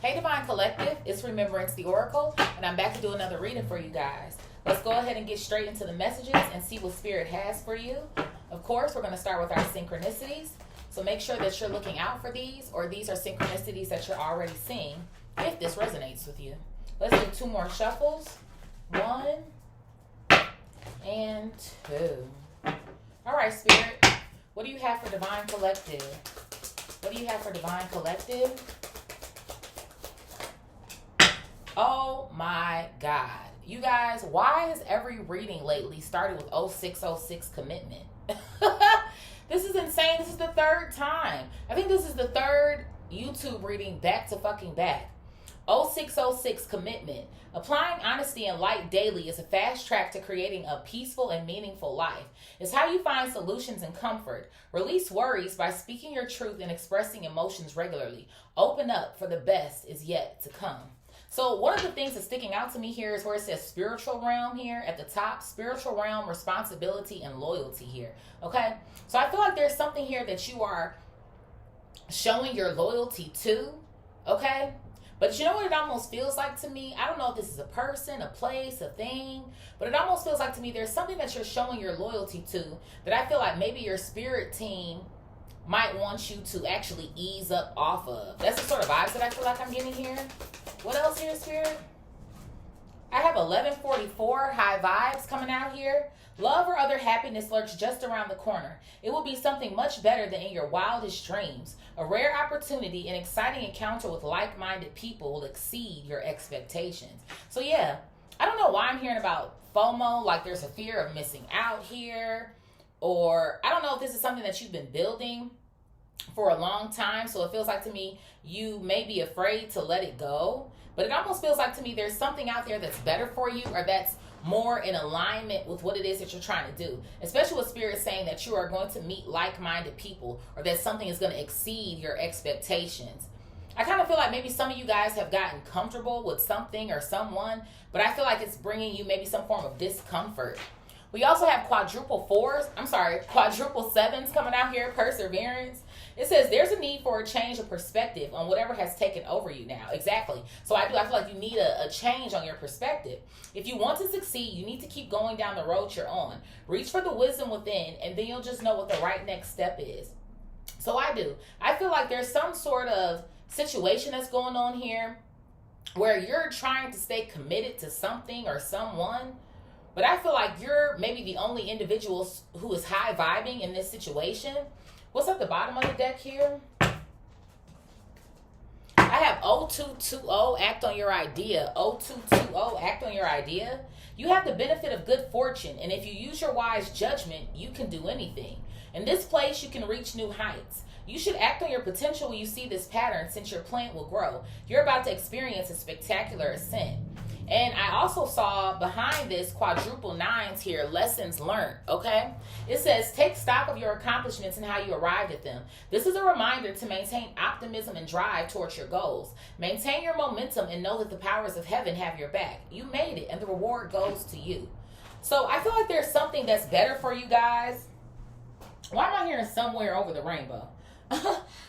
Hey Divine Collective, it's Remembrance the Oracle, and I'm back to do another reading for you guys. Let's go ahead and get straight into the messages and see what Spirit has for you. Of course, we're going to start with our synchronicities, so make sure that you're looking out for these, or these are synchronicities that you're already seeing, if this resonates with you. Let's do 2 more shuffles. 1 and 2. All right, Spirit, what do you have for Divine Collective? What do you have for Divine Collective? Oh my God. You guys, why has every reading lately started with 0606 commitment? This is insane. This is the 3rd time. I think this is the 3rd YouTube reading back to fucking back. 0606 commitment. Applying honesty and light daily is a fast track to creating a peaceful and meaningful life. It's how you find solutions and comfort. Release worries by speaking your truth and expressing emotions regularly. Open up, for the best is yet to come. So one of the things that's sticking out to me here is where it says spiritual realm here at the top. Spiritual realm, responsibility, and loyalty here. Okay? So I feel like there's something here that you are showing your loyalty to. Okay? But you know what it almost feels like to me? I don't know if this is a person, a place, a thing, but it almost feels like to me there's something that you're showing your loyalty to that I feel like maybe your spirit team might want you to actually ease up off of. That's the sort of vibes that I feel like I'm getting here. What else here, Spirit? I have 1144 high vibes coming out here. Love or other happiness lurks just around the corner. It will be something much better than in your wildest dreams. A rare opportunity, an exciting encounter with like-minded people will exceed your expectations. So yeah, I don't know why I'm hearing about FOMO, like there's a fear of missing out here. Or I don't know if this is something that you've been building for a long time. So it feels like to me, you may be afraid to let it go. But it almost feels like to me there's something out there that's better for you, or that's more in alignment with what it is that you're trying to do. Especially with Spirit saying that you are going to meet like-minded people, or that something is going to exceed your expectations. I kind of feel like maybe some of you guys have gotten comfortable with something or someone, but I feel like it's bringing you maybe some form of discomfort. We also have quadruple sevens coming out here, perseverance. It says there's a need for a change of perspective on whatever has taken over you now. Exactly. So I feel like you need a change on your perspective. If you want to succeed, you need to keep going down the road you're on. Reach for the wisdom within, and then you'll just know what the right next step is. So I feel like there's some sort of situation that's going on here where you're trying to stay committed to something or someone, but I feel like you're maybe the only individual who is high vibing in this situation. What's at the bottom of the deck here? I have 0220, act on your idea. 0220, act on your idea. You have the benefit of good fortune, and if you use your wise judgment, you can do anything. In this place, you can reach new heights. You should act on your potential when you see this pattern, since your plant will grow. You're about to experience a spectacular ascent. And I also saw behind this quadruple 9s here, lessons learned, okay? It says, take stock of your accomplishments and how you arrived at them. This is a reminder to maintain optimism and drive towards your goals. Maintain your momentum and know that the powers of heaven have your back. You made it, and the reward goes to you. So I feel like there's something that's better for you guys. Why am I hearing somewhere over the rainbow?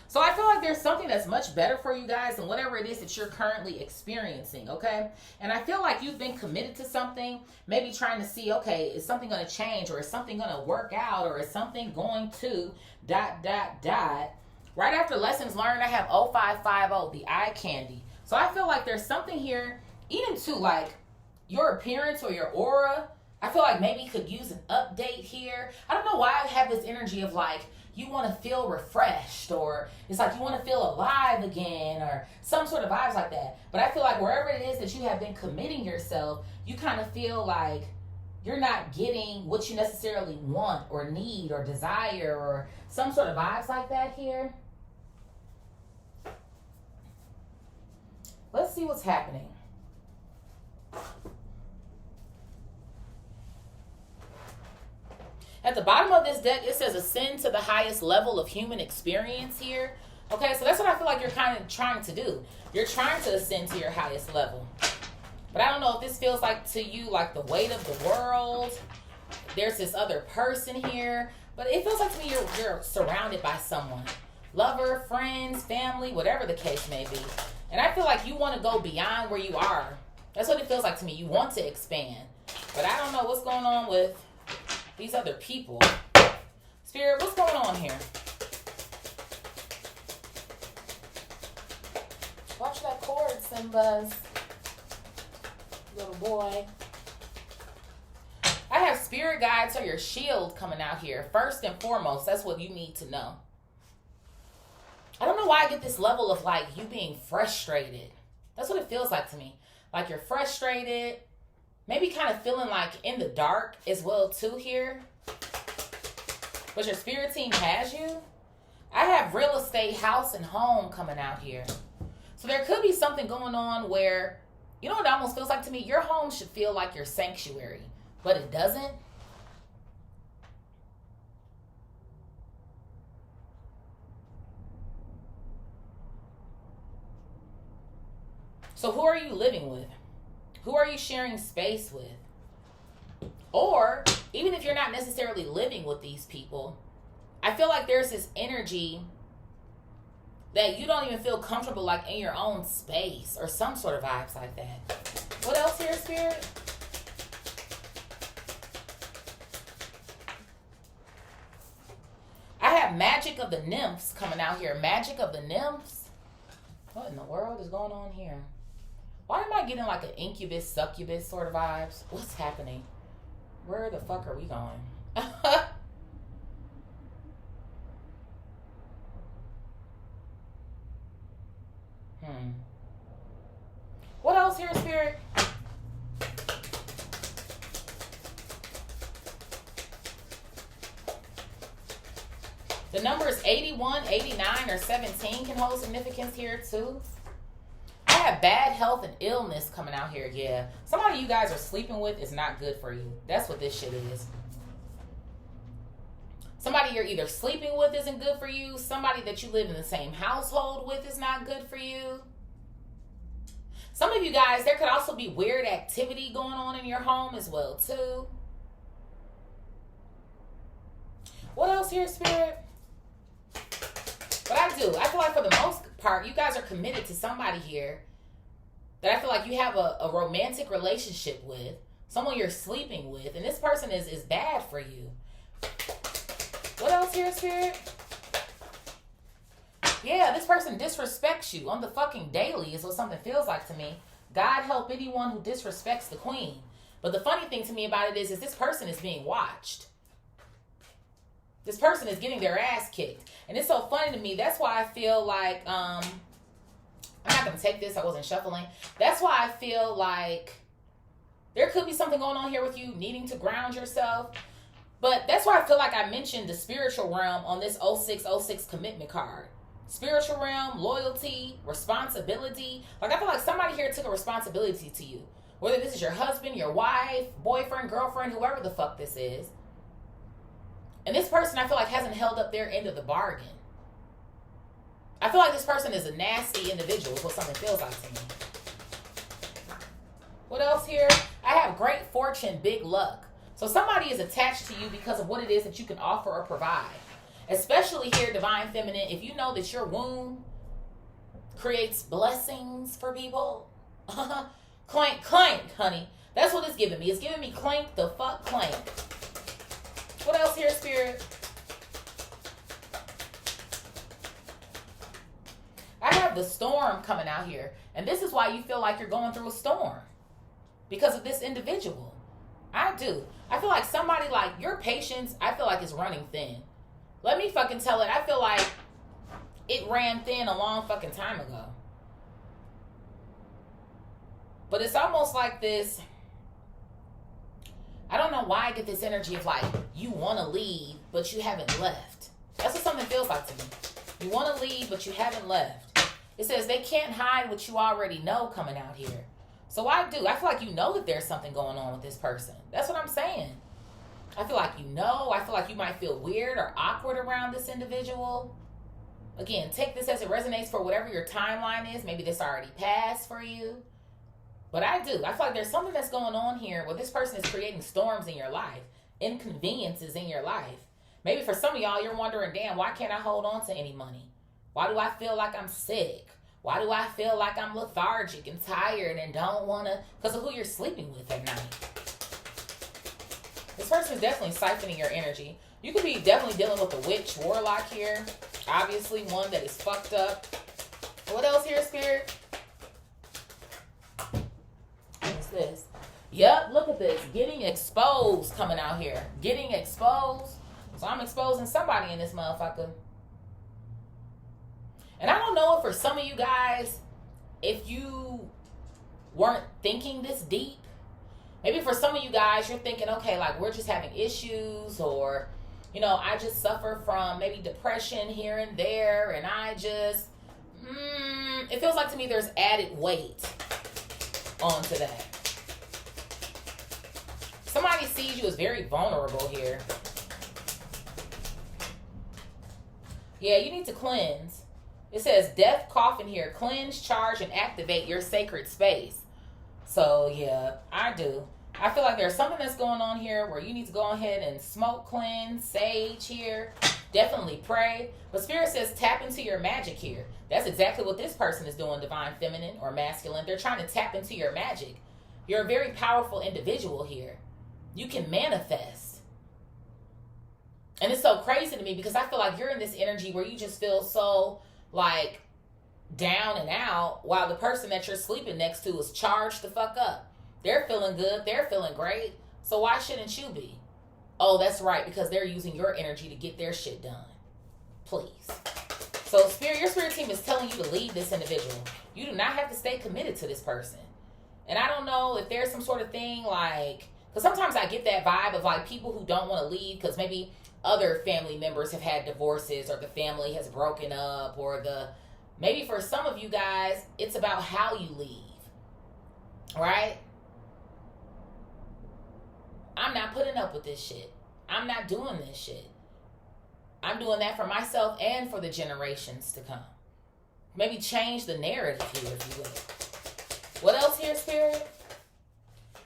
So I feel like there's something that's much better for you guys than whatever it is that you're currently experiencing, okay? And I feel like you've been committed to something, maybe trying to see, okay, is something going to change, or is something going to work out, or is something going to ... Right after lessons learned, I have 0550, the eye candy. So I feel like there's something here, even to like your appearance or your aura. I feel like maybe you could use an update here. I don't know why I have this energy of like, you want to feel refreshed, or it's like you want to feel alive again, or some sort of vibes like that. But I feel like wherever it is that you have been committing yourself, you kind of feel like you're not getting what you necessarily want or need or desire, or some sort of vibes like that here. Let's see what's happening. At the bottom of this deck, it says ascend to the highest level of human experience here. Okay, so that's what I feel like you're kind of trying to do. You're trying to ascend to your highest level. But I don't know if this feels like to you like the weight of the world. There's this other person here. But it feels like to me you're surrounded by someone. Lover, friends, family, whatever the case may be. And I feel like you want to go beyond where you are. That's what it feels like to me. You want to expand. But I don't know what's going on with these other people. Spirit, what's going on here? Watch that cord, Simba's little boy. I have spirit guides or your shield coming out here. First and foremost, that's what you need to know. I don't know why I get this level of like you being frustrated. That's what it feels like to me. Like you're frustrated. Maybe kind of feeling like in the dark as well too here. But your spirit team has you. I have real estate, house, and home coming out here. So there could be something going on where, you know what it almost feels like to me? Your home should feel like your sanctuary. But it doesn't. So who are you living with? Who are you sharing space with? Or even if you're not necessarily living with these people, I feel like there's this energy that you don't even feel comfortable like in your own space or some sort of vibes like that. What else here, Spirit? I have magic of the nymphs coming out here. Magic of the nymphs? What in the world is going on here? Why am I getting like an incubus, succubus sort of vibes? What's happening? Where the fuck are we going? What else here, Spirit? The numbers 81, 89, or 17 can hold significance here too. I have bad health and illness coming out here. Yeah. Somebody you guys are sleeping with is not good for you. That's what this shit is. Somebody you're either sleeping with isn't good for you. Somebody that you live in the same household with is not good for you. Some of you guys, there could also be weird activity going on in your home as well too. What else here, Spirit? But I feel like for the most part, you guys are committed to somebody here that I feel like you have a romantic relationship with, someone you're sleeping with, and this person is bad for you. What else here, Spirit? Yeah, this person disrespects you on the fucking daily is what something feels like to me. God help anyone who disrespects the queen. But the funny thing to me about it is this person is being watched. This person is getting their ass kicked. And it's so funny to me. That's why I feel like, I'm not going to take this. I wasn't shuffling. That's why I feel like there could be something going on here with you needing to ground yourself. But that's why I feel like I mentioned the spiritual realm on this 0606 commitment card. Spiritual realm, loyalty, responsibility. Like I feel like somebody here took a responsibility to you. Whether this is your husband, your wife, boyfriend, girlfriend, whoever the fuck this is. And this person, I feel like, hasn't held up their end of the bargain. I feel like this person is a nasty individual, is what something feels like to me. What else here? I have great fortune, big luck. So somebody is attached to you because of what it is that you can offer or provide. Especially here, Divine Feminine, if you know that your womb creates blessings for people. Clank, clank, honey. That's what it's giving me. It's giving me clank the fuck clank. What else here, Spirit? I have the storm coming out here. And this is why you feel like you're going through a storm. Because of this individual. I do. I feel like somebody like your patience, I feel like is running thin. Let me fucking tell it. I feel like it ran thin a long fucking time ago. But it's almost like this. I don't know why I get this energy of like, you want to leave, but you haven't left. That's what something feels like to me. You want to leave, but you haven't left. It says they can't hide what you already know coming out here. So I do. I feel like you know that there's something going on with this person. That's what I'm saying. I feel like you know. I feel like you might feel weird or awkward around this individual. Again, take this as it resonates for whatever your timeline is. Maybe this already passed for you. But I do. I feel like there's something that's going on here where this person is creating storms in your life. Inconveniences in your life. Maybe for some of y'all, you're wondering, damn, why can't I hold on to any money? Why do I feel like I'm sick? Why do I feel like I'm lethargic and tired and don't want to? Because of who you're sleeping with at night. This person is definitely siphoning your energy. You could be definitely dealing with a witch, warlock here. Obviously one that is fucked up. What else here, Spirit? What's this? Yep, look at this. Getting exposed coming out here. Getting exposed. So I'm exposing somebody in this motherfucker. And I don't know if for some of you guys, if you weren't thinking this deep, maybe for some of you guys, you're thinking, okay, like we're just having issues, or, you know, I just suffer from maybe depression here and there, and I just, it feels like to me there's added weight onto that. Somebody sees you as very vulnerable here. Yeah, you need to cleanse. It says death coffin here. Cleanse, charge, and activate your sacred space. So, yeah, I do. I feel like there's something that's going on here where you need to go ahead and smoke cleanse, sage here. Definitely pray. But Spirit says tap into your magic here. That's exactly what this person is doing, divine feminine or masculine. They're trying to tap into your magic. You're a very powerful individual here. You can manifest. And it's so crazy to me because I feel like you're in this energy where you just feel so like down and out, while the person that you're sleeping next to is charged the fuck up. They're feeling good. They're feeling great. So why shouldn't you be? Oh, that's right, because they're using your energy to get their shit done. Please. So Spirit, your spirit team is telling you to leave this individual. You do not have to stay committed to this person. And I don't know if there's some sort of thing like, because sometimes I get that vibe of like people who don't want to leave because maybe other family members have had divorces, or the family has broken up, or maybe for some of you guys, it's about how you leave, right? I'm not putting up with this shit. I'm not doing this shit. I'm doing that for myself and for the generations to come. Maybe change the narrative here, if you will. What else here, Spirit?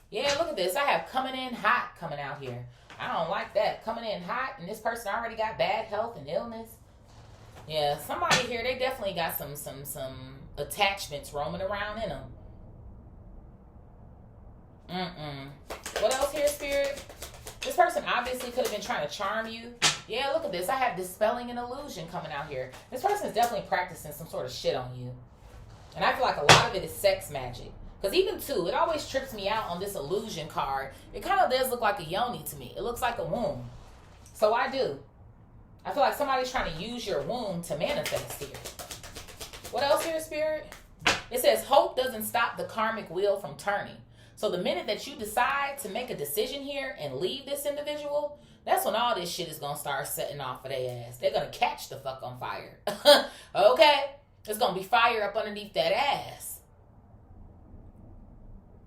Yeah, look at this. I have coming in hot coming out here. I don't like that. Coming in hot, and this person already got bad health and illness. Yeah, somebody here, they definitely got some attachments roaming around in them. What else here, Spirit? This person obviously could have been trying to charm you. Yeah, look at this. I have dispelling an illusion coming out here. This person is definitely practicing some sort of shit on you. And I feel like a lot of it is sex magic. Because even too, it always trips me out on this illusion card. It kind of does look like a yoni to me. It looks like a womb. So I do. I feel like somebody's trying to use your womb to manifest here. What else here, Spirit? It says hope doesn't stop the karmic wheel from turning. So the minute that you decide to make a decision here and leave this individual, that's when all this shit is going to start setting off for their ass. They're going to catch the fuck on fire. Okay? It's going to be fire up underneath that ass.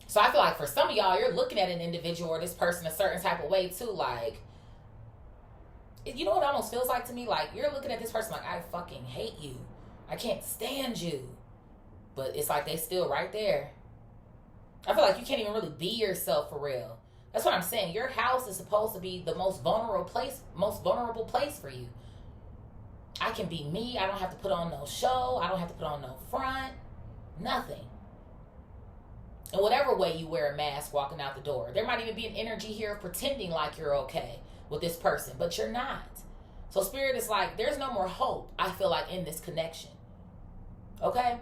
So I feel like for some of y'all, you're looking at an individual or this person a certain type of way too. Like, you know what it almost feels like to me? Like, you're looking at this person like, I fucking hate you. I can't stand you. But it's like they still right there. I feel like you can't even really be yourself for real. That's what I'm saying. Your house is supposed to be the most vulnerable place for you. I can be me. I don't have to put on no show. I don't have to put on no front. Nothing. In whatever way you wear a mask walking out the door. There might even be an energy here of pretending like you're okay with this person, but you're not. So Spirit is like, there's no more hope, I feel like, in this connection. Okay?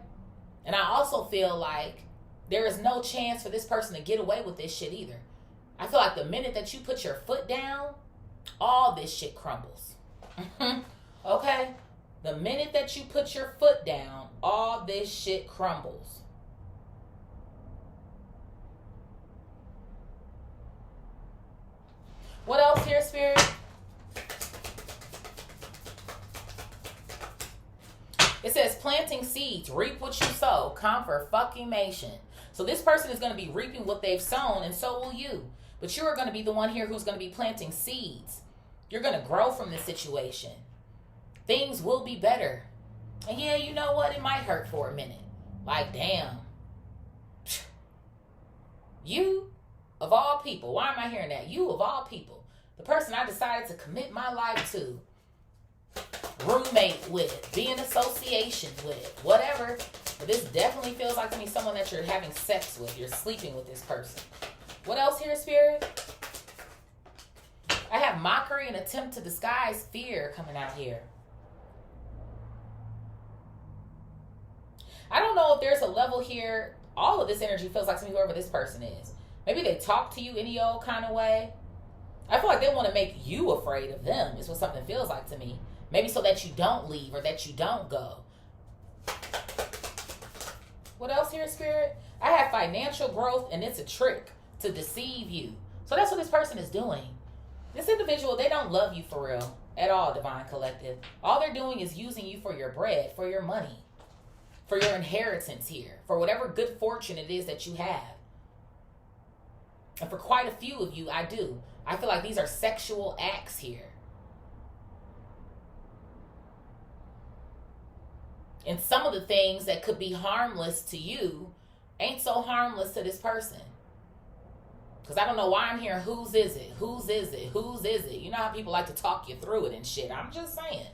And I also feel like there is no chance for this person to get away with this shit either. I feel like the minute that you put your foot down, all this shit crumbles. Okay? The minute that you put your foot down, all this shit crumbles. What else here, Spirit? It says planting seeds, reap what you sow, comfort fucking nation. So this person is going to be reaping what they've sown, and so will you. But you are going to be the one here who's going to be planting seeds. You're going to grow from this situation. Things will be better. And yeah, you know what? It might hurt for a minute. Like, damn. You, of all people, why am I hearing that? You, of all people, the person I decided to commit my life to, roommate with, be in association with, whatever, But this definitely feels like to me someone that you're having sex with. You're sleeping with this person. What else here, Spirit? I have mockery and attempt to disguise fear coming out here. I don't know if there's a level here. All of this energy feels like to me whoever this person is. Maybe they talk to you any old kind of way. I feel like they want to make you afraid of them is what something feels like to me. Maybe so that you don't leave or that you don't go. What else here, Spirit? I have financial growth and it's a trick to deceive you. So that's what this person is doing. This individual, they don't love you for real at all, Divine Collective. All they're doing is using you for your bread, for your money, for your inheritance here, for whatever good fortune it is that you have. And for quite a few of you, I feel like these are sexual acts here. And some of the things that could be harmless to you ain't so harmless to this person. Because I don't know why I'm hearing whose is it? Whose is it? Whose is it? You know how people like to talk you through it and shit. I'm just saying.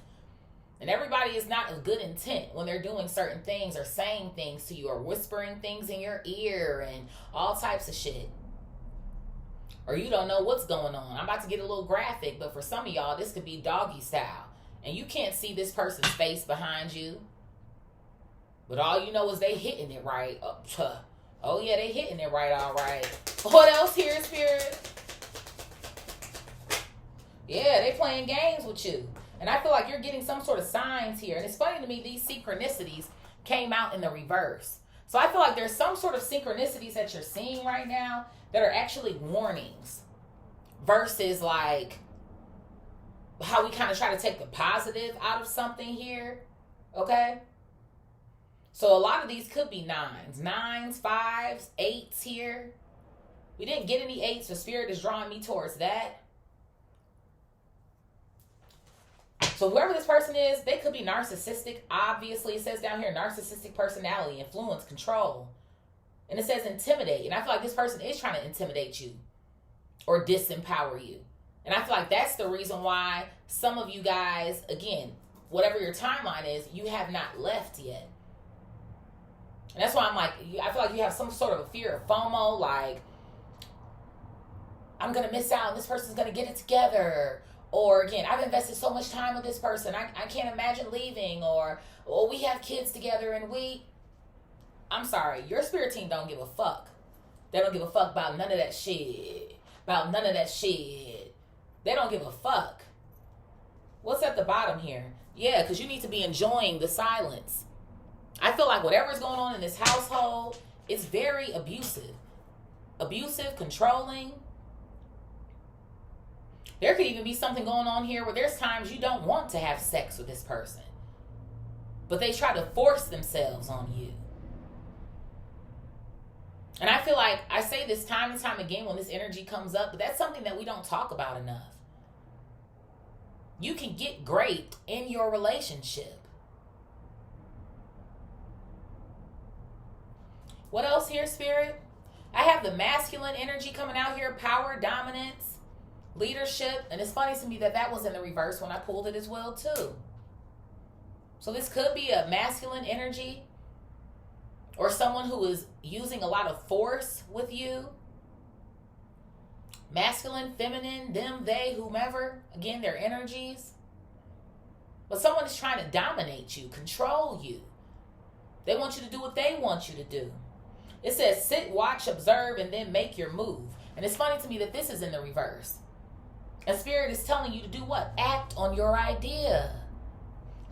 And everybody is not of good intent when they're doing certain things or saying things to you or whispering things in your ear and all types of shit. Or you don't know what's going on. I'm about to get a little graphic, but for some of y'all, this could be doggy style. And you can't see this person's face behind you. But all you know is they hitting it right. Oh yeah, they hitting it right, all right. What else here, Spirit? Yeah, they playing games with you. And I feel like you're getting some sort of signs here. And it's funny to me, these synchronicities came out in the reverse. So I feel like there's some sort of synchronicities that you're seeing right now that are actually warnings. Versus like how we kind of try to take the positive out of something here. Okay? So a lot of these could be nines, fives, eights here. We didn't get any eights, so Spirit is drawing me towards that. So whoever this person is, they could be narcissistic. Obviously, it says down here, narcissistic personality, influence, control. And it says intimidate. And I feel like this person is trying to intimidate you or disempower you. And I feel like that's the reason why some of you guys, again, whatever your timeline is, you have not left yet. And that's why I'm like, I feel like you have some sort of a fear of FOMO, like, I'm going to miss out and this person's going to get it together. Or again, I've invested so much time with this person, I can't imagine leaving. Or we have kids together and I'm sorry, your spirit team don't give a fuck. They don't give a fuck about none of that shit. They don't give a fuck. What's at the bottom here? Yeah, because you need to be enjoying the silence. I feel like whatever's going on in this household is very abusive. Abusive, controlling. There could even be something going on here where there's times you don't want to have sex with this person. But they try to force themselves on you. And I feel like I say this time and time again when this energy comes up, but that's something that we don't talk about enough. You can get great in your relationship. What else here, Spirit? I have the masculine energy coming out here, power, dominance, leadership. And it's funny to me that was in the reverse when I pulled it as well, too. So this could be a masculine energy or someone who is using a lot of force with you. Masculine, feminine, them, they, whomever. Again, their energies. But someone is trying to dominate you, control you. They want you to do what they want you to do. It says sit, watch, observe, and then make your move. And it's funny to me that this is in the reverse. And Spirit is telling you to do what? Act on your idea.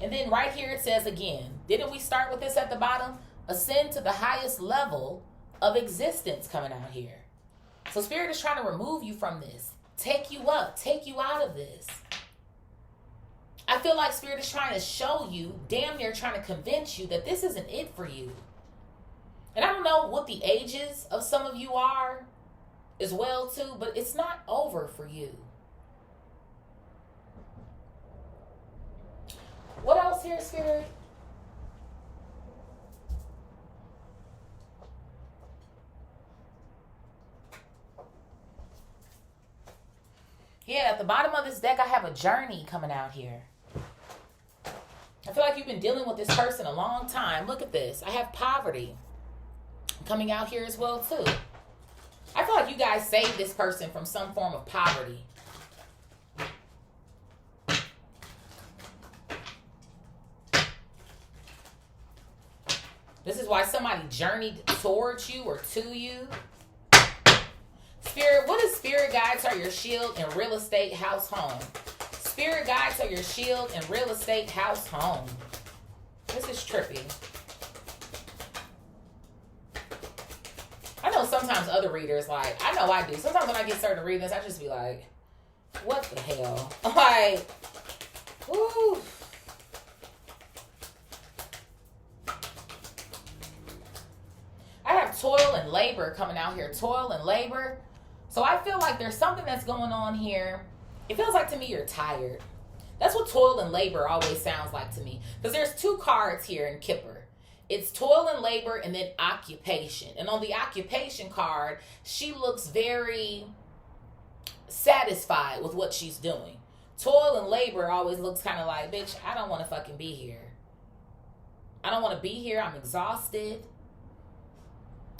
And then right here it says again, didn't we start with this at the bottom? Ascend to the highest level of existence coming out here. So Spirit is trying to remove you from this. Take you up. Take you out of this. I feel like Spirit is trying to show you, damn near trying to convince you that this isn't it for you. And I don't know what the ages of some of you are as well too, but it's not over for you. What else here, Spirit? Yeah, at the bottom of this deck, I have a journey coming out here. I feel feel like you've been dealing with this person a long time. Look at this. I have poverty coming out here as well, too. I feel like you guys saved this person from some form of poverty. This is why somebody journeyed towards you or to you. Spirit, what is spirit guides are your shield in real estate, house, home? Spirit guides are your shield in real estate, house, home. This is trippy. I know sometimes other readers, like, I know I do. Sometimes when I get certain readings, I just be like, what the hell? Like, woo. I have toil and labor coming out here. Toil and labor. So I feel like there's something that's going on here. It feels like to me you're tired. That's what toil and labor always sounds like to me. Because there's two cards here in Kipper. It's toil and labor and then occupation. And on the occupation card, she looks very satisfied with what she's doing. Toil and labor always looks kind of like, bitch, I don't want to fucking be here. I don't want to be here. I'm exhausted.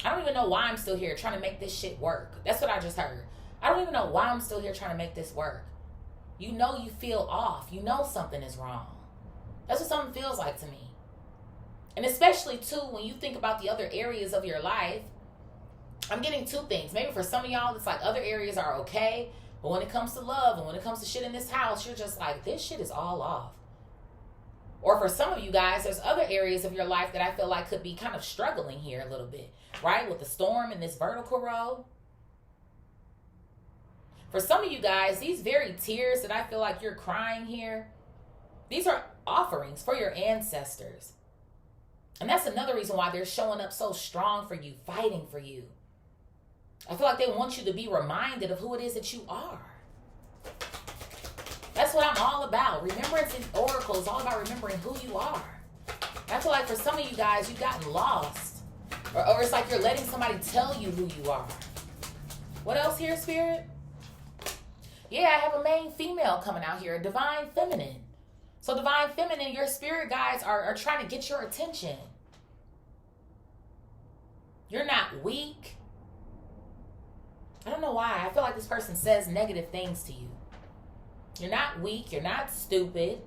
I don't even know why I'm still here trying to make this shit work. That's what I just heard. I don't even know why I'm still here trying to make this work. You know you feel off. You know something is wrong. That's what something feels like to me. And especially, too, when you think about the other areas of your life, I'm getting two things. Maybe for some of y'all, it's like other areas are okay. But when it comes to love and when it comes to shit in this house, you're just like, this shit is all off. Or for some of you guys, there's other areas of your life that I feel like could be kind of struggling here a little bit. Right? With the storm and this vertical road. For some of you guys, these very tears that I feel like you're crying here, these are offerings for your ancestors. And that's another reason why they're showing up so strong for you, fighting for you. I feel like they want you to be reminded of who it is that you are. That's what I'm all about. Remembrance in Oracle is all about remembering who you are. I feel like for some of you guys, you've gotten lost. Or it's like you're letting somebody tell you who you are. What else here, Spirit? Yeah, I have a main female coming out here, a divine feminine. So divine feminine, your spirit guides are trying to get your attention. You're not weak. I don't know why. I feel like this person says negative things to you. You're not weak. You're not stupid.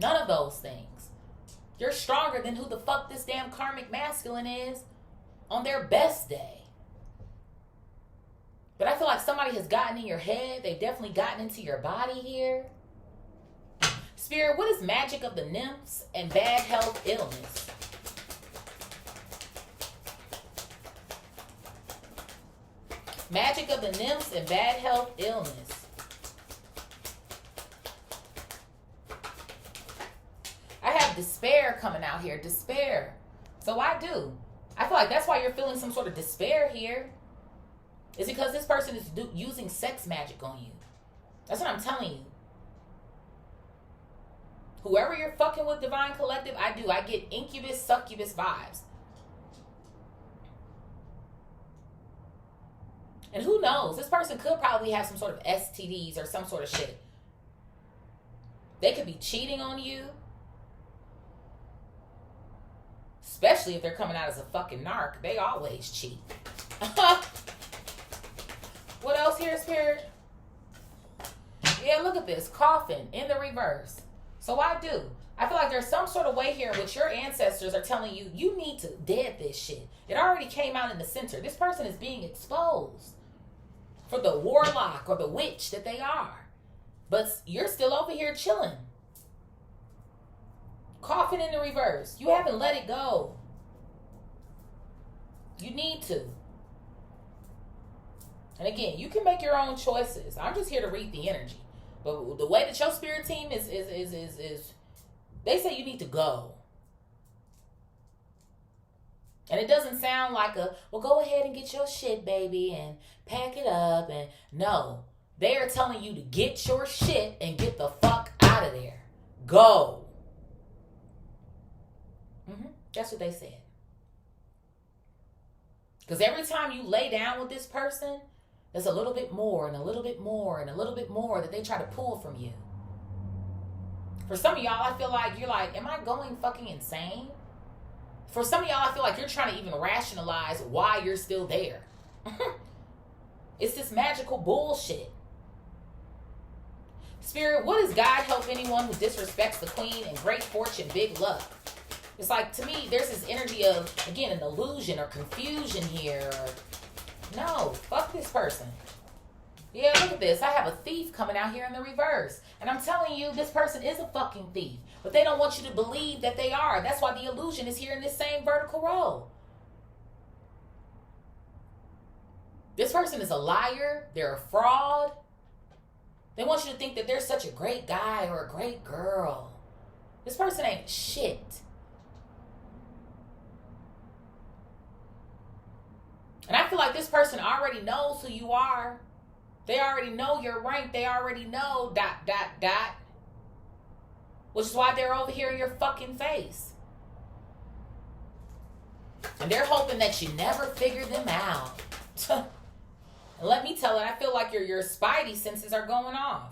None of those things. You're stronger than who the fuck this damn karmic masculine is on their best day. But I feel like somebody has gotten in your head. They've definitely gotten into your body here. Spirit, what is magic of the nymphs and bad health illness? Magic of the nymphs and bad health illness. I have despair coming out here. Despair. So I do. I feel like that's why you're feeling some sort of despair here. Is because this person is using sex magic on you. That's what I'm telling you. Whoever you're fucking with, Divine Collective, I get incubus, succubus vibes. And who knows? This person could probably have some sort of STDs or some sort of shit. They could be cheating on you. Especially if they're coming out as a fucking narc. They always cheat. What else here, Spirit? Yeah, look at this. Coffin in the reverse. So I do. I feel like there's some sort of way here in which your ancestors are telling you, you need to dead this shit. It already came out in the center. This person is being exposed for the warlock or the witch that they are. But you're still over here chilling. Coffin in the reverse. You haven't let it go. You need to. And again, you can make your own choices. I'm just here to read the energy. But the way that your spirit team is they say you need to go. And it doesn't sound like well, go ahead and get your shit, baby, and pack it up. And no, they are telling you to get your shit and get the fuck out of there. Go. That's what they said. Because every time you lay down with this person, there's a little bit more and a little bit more and a little bit more that they try to pull from you. For some of y'all, I feel like you're like, am I going fucking insane? For some of y'all, I feel like you're trying to even rationalize why you're still there. It's this magical bullshit. Spirit, what does God help anyone who disrespects the queen and great fortune, big luck? It's like, to me, there's this energy of, again, an illusion or confusion here. No, fuck this person. Yeah, look at this. I have a thief coming out here in the reverse. And I'm telling you, this person is a fucking thief. But they don't want you to believe that they are. That's why the illusion is here in this same vertical row. This person is a liar. They're a fraud. They want you to think that they're such a great guy or a great girl. This person ain't shit. And I feel like this person already knows who you are. They already know your rank. They already know ... Which is why they're over here in your fucking face. And they're hoping that you never figure them out. And let me tell it, I feel like your spidey senses are going off.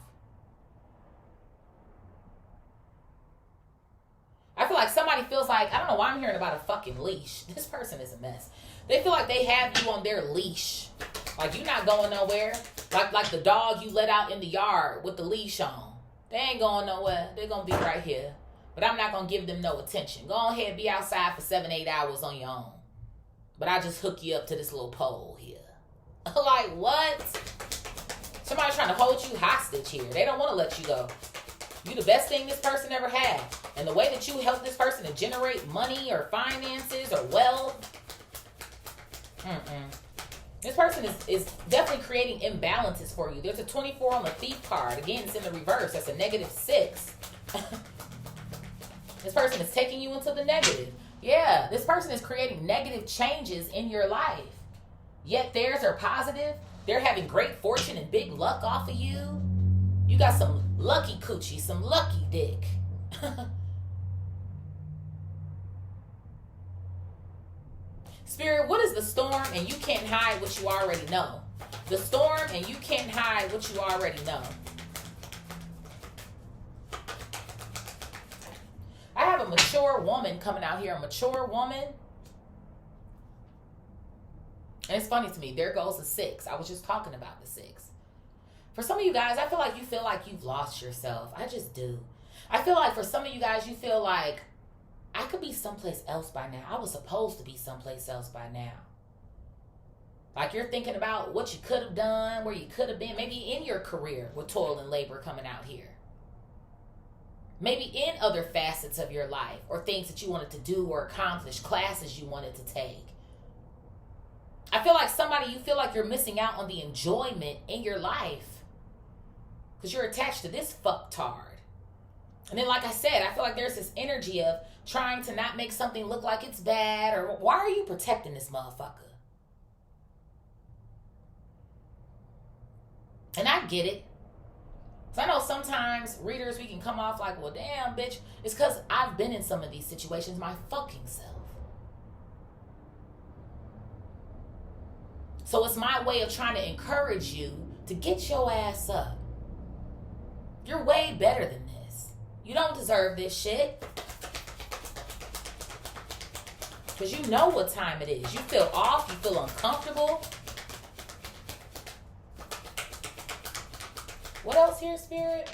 I feel like somebody feels like, I don't know why I'm hearing about a fucking leash. This person is a mess. They feel like they have you on their leash. Like you're not going nowhere. Like the dog you let out in the yard with the leash on. They ain't going nowhere. They're going to be right here. But I'm not going to give them no attention. Go ahead, be outside for 7-8 hours on your own. But I just hook you up to this little pole here. Like, what? Somebody's trying to hold you hostage here. They don't want to let you go. You the best thing this person ever had. And the way that you help this person to generate money or finances or wealth. This person is definitely creating imbalances for you. There's a 24 on the thief card. Again, it's in the reverse. That's a -6. This person is taking you into the negative. Yeah, this person is creating negative changes in your life. Yet theirs are positive. They're having great fortune and big luck off of you. You got some lucky coochie, some lucky dick. Spirit, what is the storm and you can't hide what you already know? The storm and you can't hide what you already know. I have a mature woman coming out here, a mature woman. And it's funny to me, there goes the 6. I was just talking about the 6. For some of you guys, I feel like you've lost yourself. I just do. I feel like for some of you guys, you feel like, I could be someplace else by now. I was supposed to be someplace else by now. Like you're thinking about what you could have done, where you could have been, maybe in your career with toil and labor coming out here. Maybe in other facets of your life or things that you wanted to do or accomplish, classes you wanted to take. I feel like you feel like you're missing out on the enjoyment in your life because you're attached to this fucktard. And then, like I said, I feel like there's this energy of trying to not make something look like it's bad, or why are you protecting this motherfucker? And I get it. So I know sometimes readers, we can come off like, well, damn, bitch. It's because I've been in some of these situations my fucking self. So it's my way of trying to encourage you to get your ass up. You're way better than this. You don't deserve this shit. Because you know what time it is. You feel off. You feel uncomfortable. What else here, Spirit?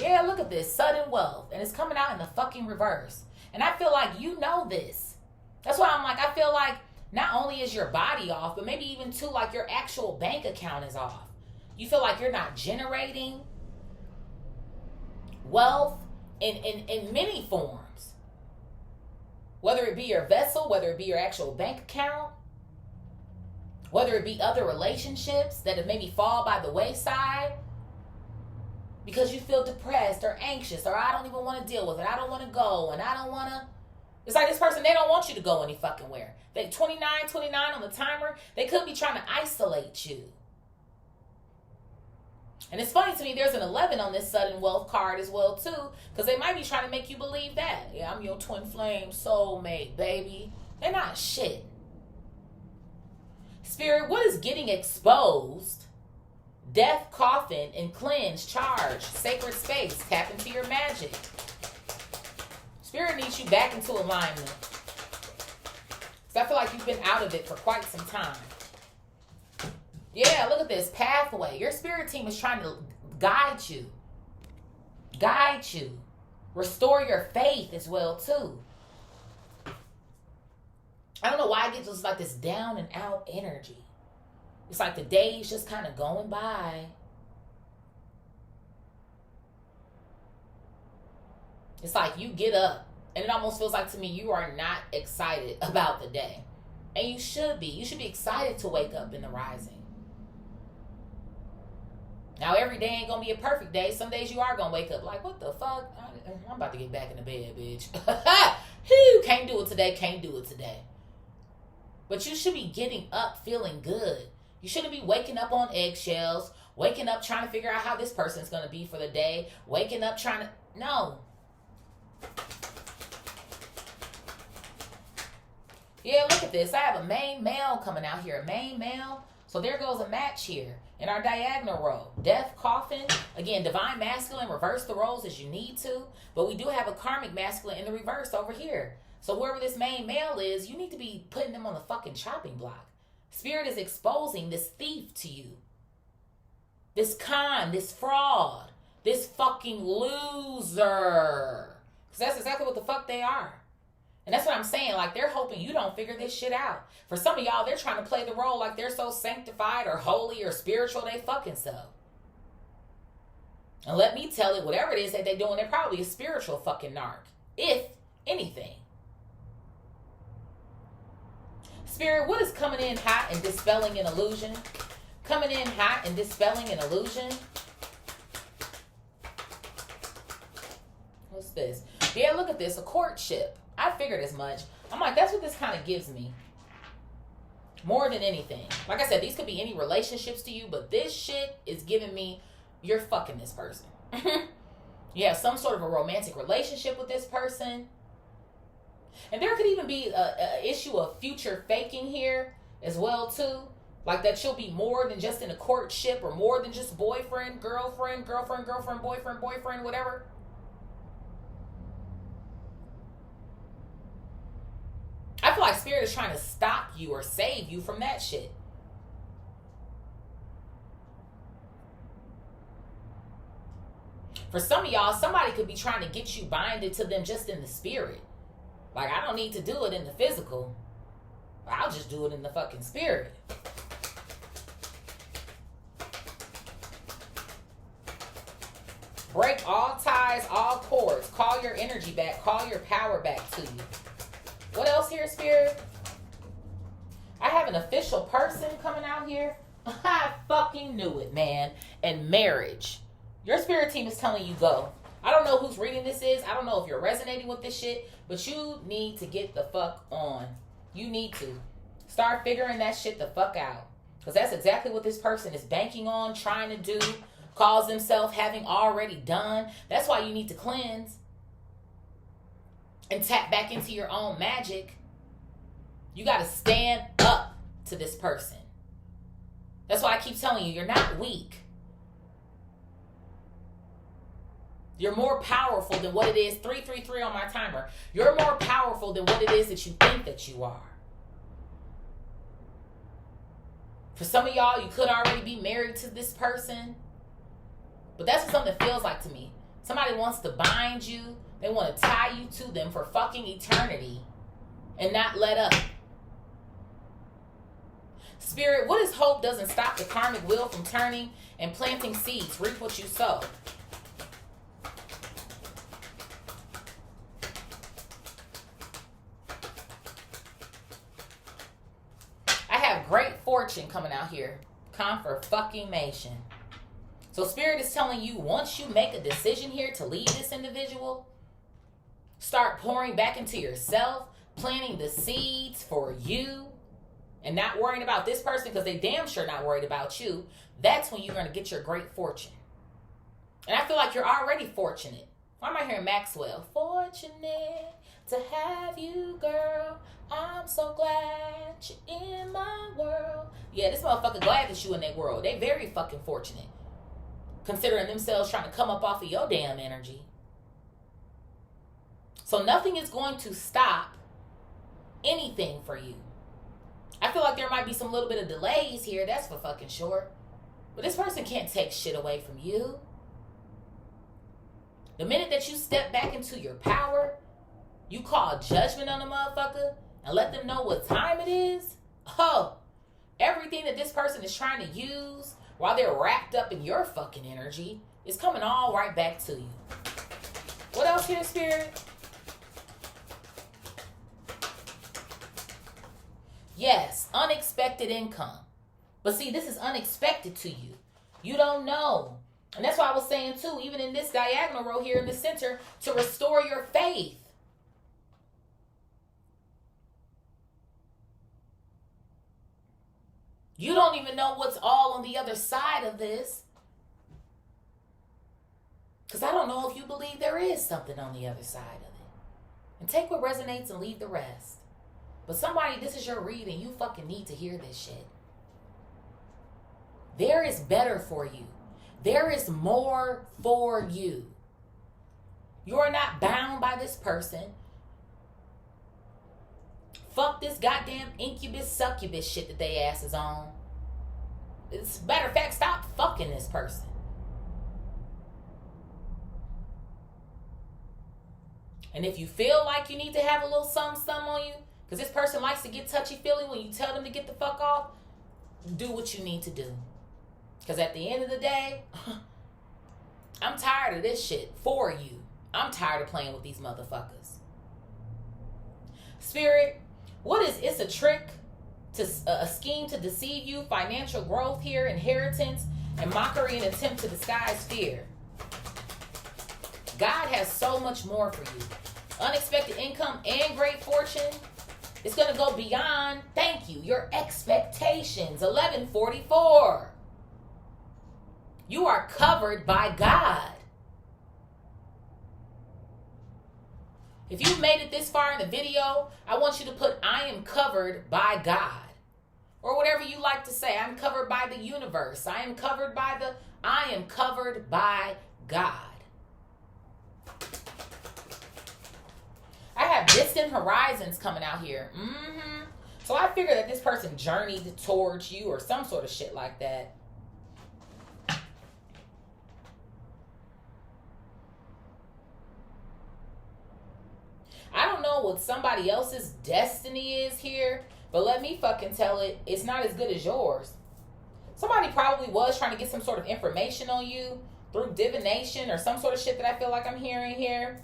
Yeah, look at this. Sudden wealth. And it's coming out in the fucking reverse. And I feel like you know this. That's why I'm like, I feel like not only is your body off, but maybe even too, like your actual bank account is off. You feel like you're not generating wealth in many forms. Whether it be your vessel, whether it be your actual bank account, whether it be other relationships that have maybe fall by the wayside because you feel depressed or anxious, or I don't even want to deal with it. I don't want to go, and I don't want to. It's like this person, they don't want you to go any fucking where. They 29 on the timer. They could be trying to isolate you. And it's funny to me, there's an 11 on this sudden wealth card as well, too, because they might be trying to make you believe that. Yeah, I'm your twin flame soulmate, baby. They're not shit. Spirit, what is getting exposed Death, coffin, and cleanse, charge, sacred space. Tap into your magic. Spirit needs you back into alignment. Because I feel like you've been out of it for quite some time. Yeah, look at this pathway. Your spirit team is trying to guide you. Guide you. Restore your faith as well, too. I don't know why I get just like this down and out energy. It's like the day's just kind of going by. It's like you get up and it almost feels like to me you are not excited about the day. And you should be. You should be excited to wake up in the rising. Now, every day ain't going to be a perfect day. Some days you are going to wake up like, what the fuck? I'm about to get back in the bed, bitch. Can't do it today. Can't do it today. But you should be getting up feeling good. You shouldn't be waking up on eggshells, waking up trying to figure out how this person's going to be for the day, waking up trying to... No. Yeah, look at this. I have a main male coming out here. A main male. So there goes a match here in our diagonal row. Death, coffin. Again, divine masculine. Reverse the roles as you need to. But we do have a karmic masculine in the reverse over here. So whoever this main male is, you need to be putting them on the fucking chopping block. Spirit is exposing this thief to you. This con, this fraud, this fucking loser. Because that's exactly what the fuck they are. And that's what I'm saying. Like, they're hoping you don't figure this shit out. For some of y'all, they're trying to play the role like they're so sanctified or holy or spiritual they fucking so. And let me tell it, whatever it is that they're doing, they're probably a spiritual fucking narc. If anything. Spirit, what is coming in hot and dispelling an illusion? Coming in hot and dispelling an illusion? What's this? Yeah, look at this. A courtship. I figured as much. I'm like, that's what this kind of gives me. More than anything. Like I said, these could be any relationships to you, but this shit is giving me, you're fucking this person. You have some sort of a romantic relationship with this person. And there could even be a issue of future faking here as well, too. Like that you'll be more than just in a courtship or more than just boyfriend, girlfriend, boyfriend, whatever. I feel like Spirit is trying to stop you or save you from that shit. For some of y'all, somebody could be trying to get you binded to them just in the spirit. Like, I don't need to do it in the physical. I'll just do it in the fucking spirit. Break all ties, all cords. Call your energy back. Call your power back to you. What else here, Spirit? I have an official person coming out here. I fucking knew it, man. And marriage. Your spirit team is telling you go. I don't know whose reading this is. I don't know if you're resonating with this shit. But you need to get the fuck on. You need to. Start figuring that shit the fuck out. Because that's exactly what this person is banking on, trying to do. Calls themselves having already done. That's why you need to cleanse. And tap back into your own magic. You got to stand up to this person. That's why I keep telling you, you're not weak. You're more powerful than what it is. 333 on my timer. You're more powerful than what it is that you think that you are. For some of y'all, you could already be married to this person. But that's what something feels like to me. Somebody wants to bind you. They want to tie you to them for fucking eternity. And not let up. Spirit, what is hope doesn't stop the karmic wheel from turning and planting seeds? Reap what you sow. Great fortune coming out here. Confirmation. So Spirit is telling you, once you make a decision here to leave this individual, start pouring back into yourself, planting the seeds for you, and not worrying about this person because they damn sure not worried about you. That's when you're going to get your great fortune. And I feel like you're already fortunate. Why am I hearing Maxwell? Fortunate. to have you, girl. I'm so glad you're in my world. Yeah, this motherfucker glad that you in that world. They very fucking fortunate. Considering themselves trying to come up off of your damn energy. So nothing is going to stop anything for you. I feel like there might be some little bit of delays here. That's for fucking sure. But this person can't take shit away from you. The minute that you step back into your power, you call judgment on a motherfucker and let them know what time it is. Oh, everything that this person is trying to use while they're wrapped up in your fucking energy is coming all right back to you. What else here, Spirit? Yes, unexpected income. But see, this is unexpected to you. You don't know. And that's why I was saying too, even in this diagonal row here in the center, to restore your faith. You don't even know what's all on the other side of this. Because I don't know if you believe there is something on the other side of it. And take what resonates and leave the rest. But somebody, this is your reading. You fucking need to hear this shit. There is better for you. There is more for you. You're not bound by this person. Fuck this goddamn incubus, succubus shit that they ass is on. As a matter of fact, stop fucking this person. And if you feel like you need to have a little something on you, because this person likes to get touchy-feely when you tell them to get the fuck off, do what you need to do. Because at the end of the day, I'm tired of this shit for you. I'm tired of playing with these motherfuckers. Spirit, what is it's a trick, to a scheme to deceive you, financial growth here, inheritance, and mockery and attempt to disguise fear. God has so much more for you. Unexpected income and great fortune. It's going to go beyond, thank you, your expectations. 1144. You are covered by God. If you've made it this far in the video, I want you to put, I am covered by God. Or whatever you like to say. I'm covered by the universe. I am covered by God. I have distant horizons coming out here. So I figure that this person journeyed towards you or some sort of shit like that. I don't know what somebody else's destiny is here, but let me fucking tell it, it's not as good as yours. Somebody probably was trying to get some sort of information on you through divination or some sort of shit that I feel like I'm hearing here.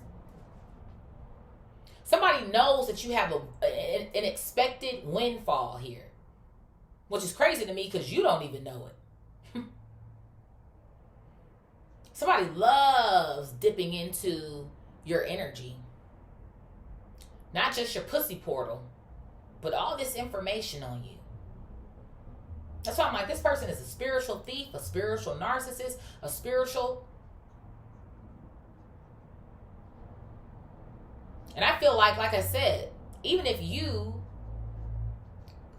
Somebody knows that you have an expected windfall here, which is crazy to me because you don't even know it. Somebody loves dipping into your energy. Not just your pussy portal, but all this information on you. That's why I'm like, this person is a spiritual thief, a spiritual narcissist, a spiritual... And I feel like I said, even if you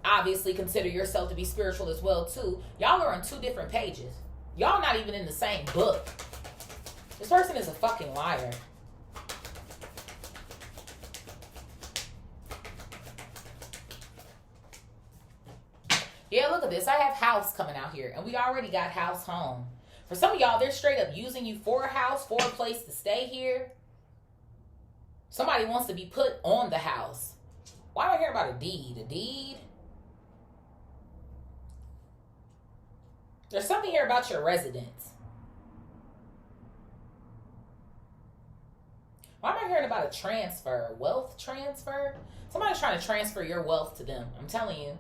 obviously consider yourself to be spiritual as well too, y'all are on two different pages. Y'all not even in the same book. This person is a fucking liar. Yeah, look at this. I have house coming out here, and we already got house home. For some of y'all, they're straight up using you for a house, for a place to stay here. Somebody wants to be put on the house. Why do I hear about a deed? A deed? There's something here about your residence. Why am I hearing about a transfer? Wealth transfer? Somebody's trying to transfer your wealth to them. I'm telling you.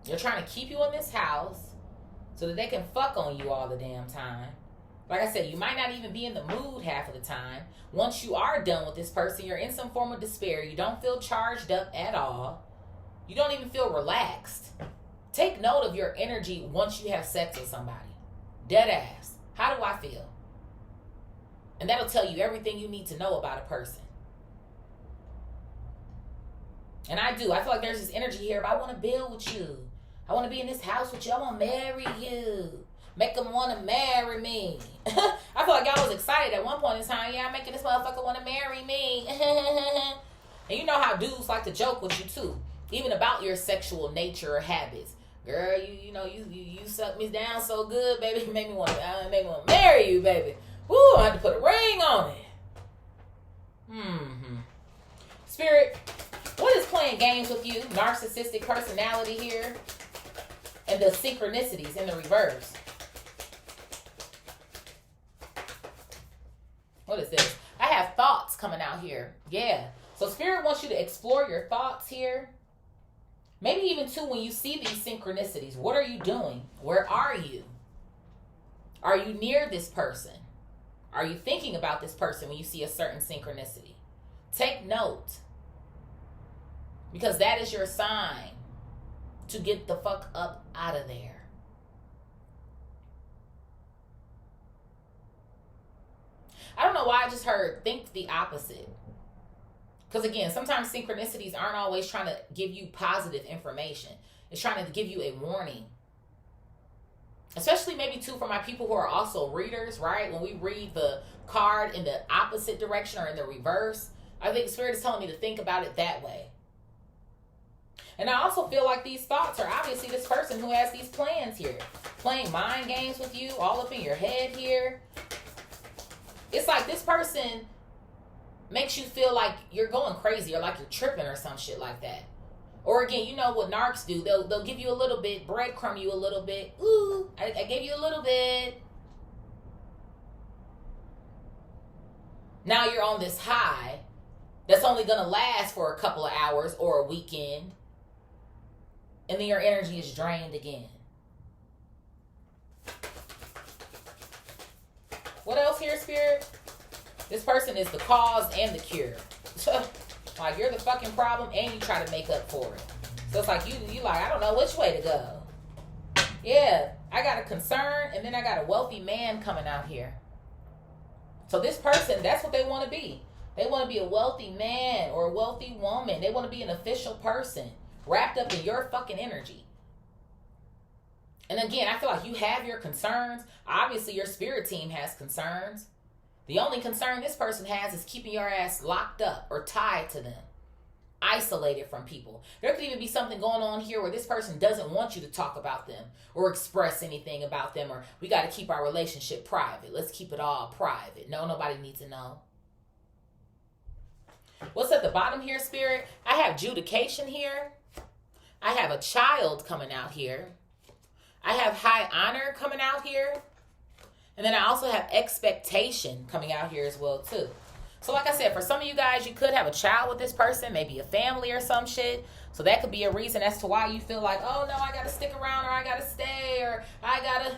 They're trying to keep you in this house so that they can fuck on you all the damn time. Like I said, you might not even be in the mood half of the time. Once you are done with this person, you're in some form of despair. You don't feel charged up at all. You don't even feel relaxed. Take note of your energy once you have sex with somebody. Dead ass. How do I feel? And that'll tell you everything you need to know about a person. And I feel like there's this energy here of I want to build with you. I want to be in this house with you. I want to marry you. Make them want to marry me. I feel like y'all was excited at one point in time. Yeah, I'm making this motherfucker want to marry me. And you know how dudes like to joke with you too. Even about your sexual nature or habits. Girl, you suck me down so good, baby. You made me want to marry you, baby. Woo, I had to put a ring on it. Spirit, what is playing games with you? Narcissistic personality here. And the synchronicities in the reverse. What is this? I have thoughts coming out here. Yeah. So Spirit wants you to explore your thoughts here. Maybe even too when you see these synchronicities. What are you doing? Where are you? Are you near this person? Are you thinking about this person when you see a certain synchronicity? Take note. Because that is your sign to get the fuck up out of there. I don't know why I just heard think the opposite. Because again, sometimes synchronicities aren't always trying to give you positive information. It's trying to give you a warning. Especially maybe too for my people who are also readers, right? When we read the card in the opposite direction or in the reverse, I think Spirit is telling me to think about it that way. And I also feel like these thoughts are obviously this person who has these plans here. Playing mind games with you, all up in your head here. It's like this person makes you feel like you're going crazy or like you're tripping or some shit like that. Or again, you know what narcs do. They'll give you a little bit, breadcrumb you a little bit. Ooh, I gave you a little bit. Now you're on this high that's only going to last for a couple of hours or a weekend. And then your energy is drained again. What else here, Spirit? This person is the cause and the cure. Like, you're the fucking problem and you try to make up for it. So it's like, you like, I don't know which way to go. Yeah, I got a concern and then I got a wealthy man coming out here. So this person, that's what they want to be. They want to be a wealthy man or a wealthy woman. They want to be an official person wrapped up in your fucking energy. And again, I feel like you have your concerns. Obviously, your spirit team has concerns. The only concern this person has is keeping your ass locked up or tied to them. Isolated from people. There could even be something going on here where this person doesn't want you to talk about them or express anything about them, or we got to keep our relationship private. Let's keep it all private. No, nobody needs to know. What's at the bottom here, Spirit? I have adjudication here. I have a child coming out here. I have high honor coming out here. And then I also have expectation coming out here as well, too. So like I said, for some of you guys, you could have a child with this person, maybe a family or some shit. So that could be a reason as to why you feel like, oh, no, I got to stick around or I got to stay or I got to...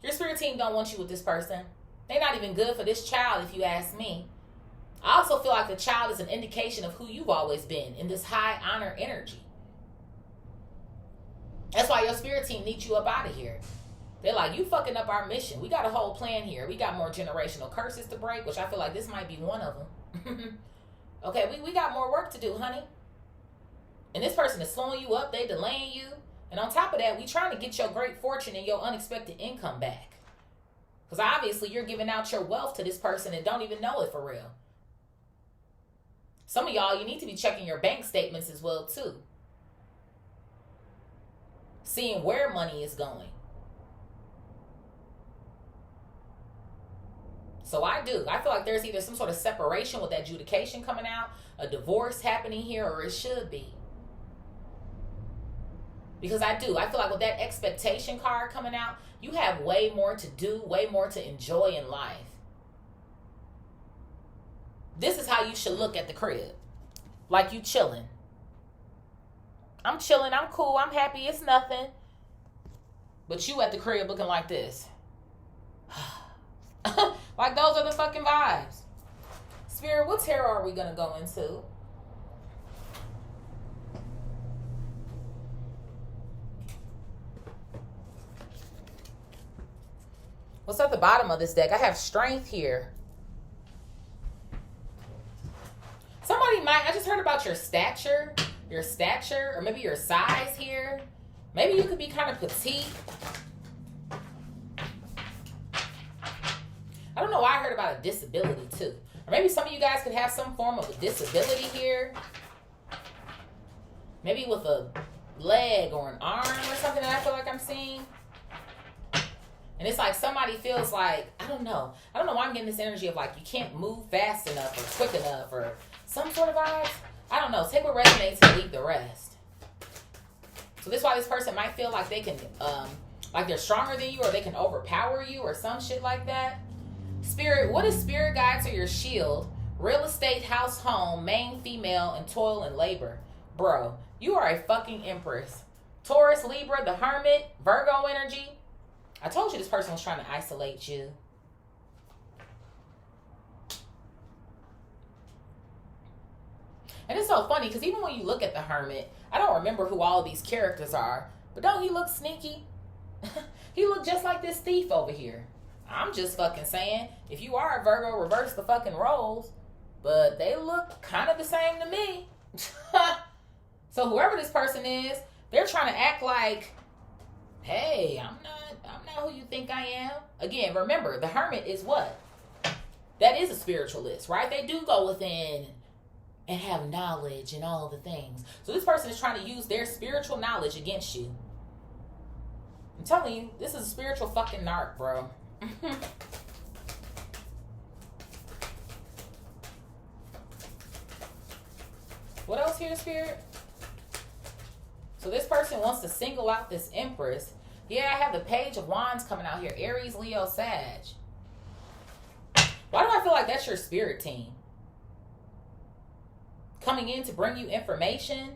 Your spirit team don't want you with this person. They're not even good for this child, if you ask me. I also feel like the child is an indication of who you've always been in this high honor energy. That's why your spirit team needs you up out of here. They're like, you fucking up our mission. We got a whole plan here. We got more generational curses to break, which I feel like this might be one of them. Okay, we got more work to do, honey. And this person is slowing you up. They delaying you. And on top of that, we trying to get your great fortune and your unexpected income back. Because obviously you're giving out your wealth to this person and don't even know it for real. Some of y'all, you need to be checking your bank statements as well, too. Seeing where money is going. So I do. I feel like there's either some sort of separation with that adjudication coming out, a divorce happening here, or it should be. Because I do. I feel like with that expectation card coming out, you have way more to do, way more to enjoy in life. This is how you should look at the crib. Like you chilling. I'm chilling. I'm cool. I'm happy. It's nothing. But you at the crib looking like this. Like those are the fucking vibes. Spirit, what tarot are we going to go into? What's at the bottom of this deck? I have strength here. might, I just heard about your stature, or maybe your size here. Maybe you could be kind of petite. I don't know why I heard about a disability too. Or maybe some of you guys could have some form of a disability here. Maybe with a leg or an arm or something that I feel like I'm seeing. And it's like somebody feels like, I don't know why I'm getting this energy of like you can't move fast enough or quick enough or some sort of vibes. I don't know. Take what resonates and leave the rest. So this is why this person might feel like they can, like they're stronger than you, or they can overpower you or some shit like that. Spirit, what is spirit guides or your shield? Real estate, house, home, main, female, and toil and labor. Bro, you are a fucking empress. Taurus, Libra, the Hermit, Virgo energy. I told you this person was trying to isolate you. And it's so funny because even when you look at the Hermit, I don't remember who all of these characters are, but don't he look sneaky? He look just like this thief over here. I'm just fucking saying, if you are a Virgo, reverse the fucking roles. But they look kind of the same to me. So whoever this person is, they're trying to act like, hey, I'm not who you think I am. Again, remember, the Hermit is what? That is a spiritualist, right? They do go within and have knowledge and all of the things. So this person is trying to use their spiritual knowledge against you. I'm telling you, this is a spiritual fucking narc, bro. What else here, Spirit? So this person wants to single out this Empress. Yeah, I have the Page of Wands coming out here. Aries, Leo, Sag. Why do I feel like that's your spirit team? Coming in to bring you information.